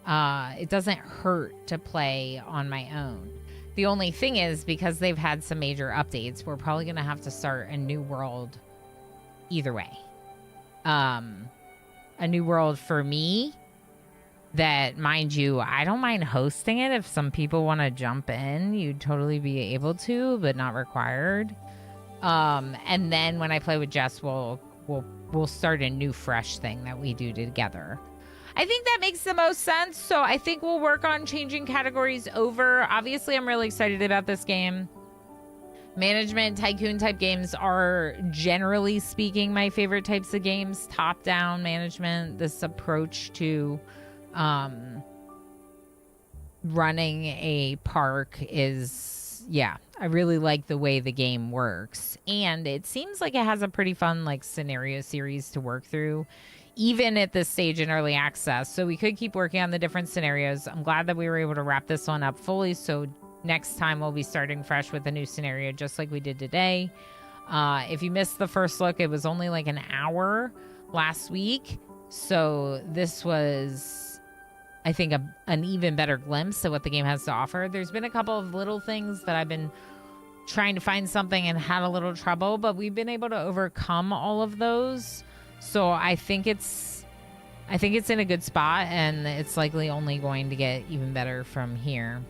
it doesn't hurt to play on my own. The only thing is, because they've had some major updates, we're probably going to have to start a new world either way. A new world for me that, mind you, I don't mind hosting it. If some people want to jump in, you'd totally be able to, but not required. And then when I play with Jess, we'll start a new fresh thing that we do together. I think that makes the most sense. So I think we'll work on changing categories over. Obviously, I'm really excited about this game. Management, tycoon type games are, generally speaking, my favorite types of games. Top-down management, this approach to running a park is, yeah, I really like the way the game works. And it seems like it has a pretty fun, like, scenario series to work through, even at this stage in early access. So we could keep working on the different scenarios. I'm glad that we were able to wrap this one up fully. So next time we'll be starting fresh with a new scenario, just like we did today. If you missed the first look, it was only like an hour last week. So this was, I think, an even better glimpse of what the game has to offer. There's been a couple of little things that I've been trying to find something and had a little trouble, but we've been able to overcome all of those. So I think it's in a good spot, and it's likely only going to get even better from here.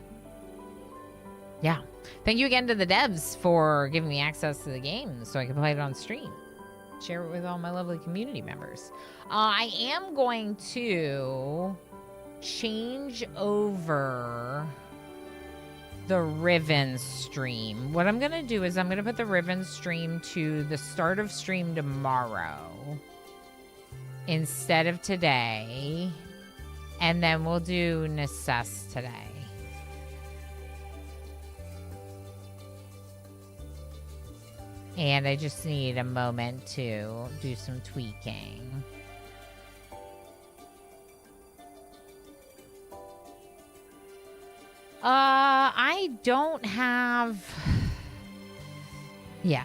Yeah. Thank you again to the devs for giving me access to the game so I can play it on stream. Share it with all my lovely community members. I am going to change over the Riven stream. What I'm going to do is I'm going to put the Riven stream to the start of stream tomorrow instead of today. And then we'll do Necess today. And I just need a moment to do some tweaking. I don't have... Yeah.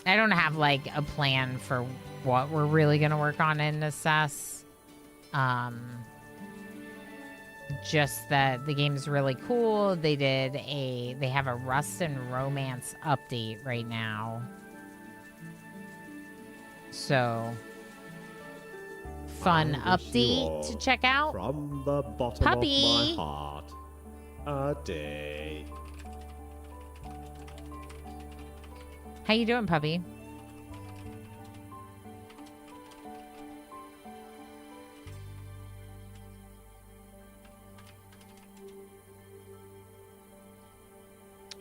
I don't have, like, a plan for what we're really going to work on in Necess. Just that the game's really cool. They have a Rust and Romance update right now. So, fun update to check out. From the bottom Puppy. of my heart, a day. How you doing, puppy?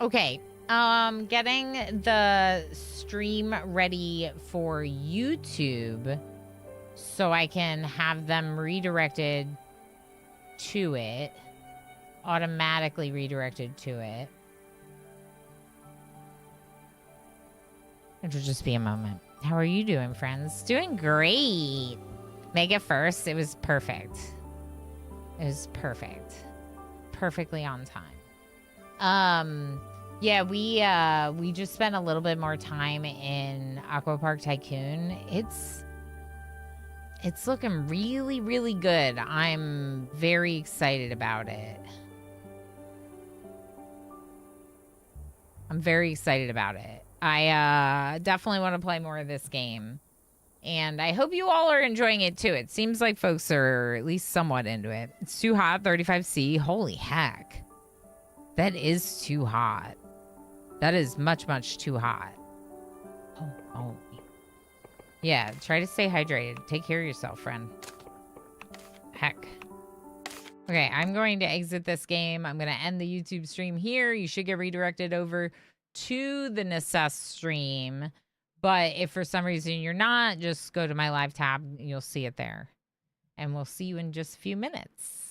Okay, getting the stream ready for YouTube so I can have them redirected to it. Automatically redirected to it. It'll just be a moment. How are you doing, friends? Doing great. Mega first. It was perfect. It was perfect. Perfectly on time. Yeah, we just spent a little bit more time in Aquapark Tycoon. It's looking really, really good. I'm very excited about it. I'm very excited about it. I definitely want to play more of this game. And I hope you all are enjoying it too. It seems like folks are at least somewhat into it. It's too hot, 35C. Holy heck. That is too hot. That is much, much too hot. Oh. Yeah, try to stay hydrated. Take care of yourself, friend. Heck. Okay, I'm going to exit this game. I'm going to end the YouTube stream here. You should get redirected over to the Necess stream. But if for some reason you're not, just go to my live tab. You'll see it there. And we'll see you in just a few minutes.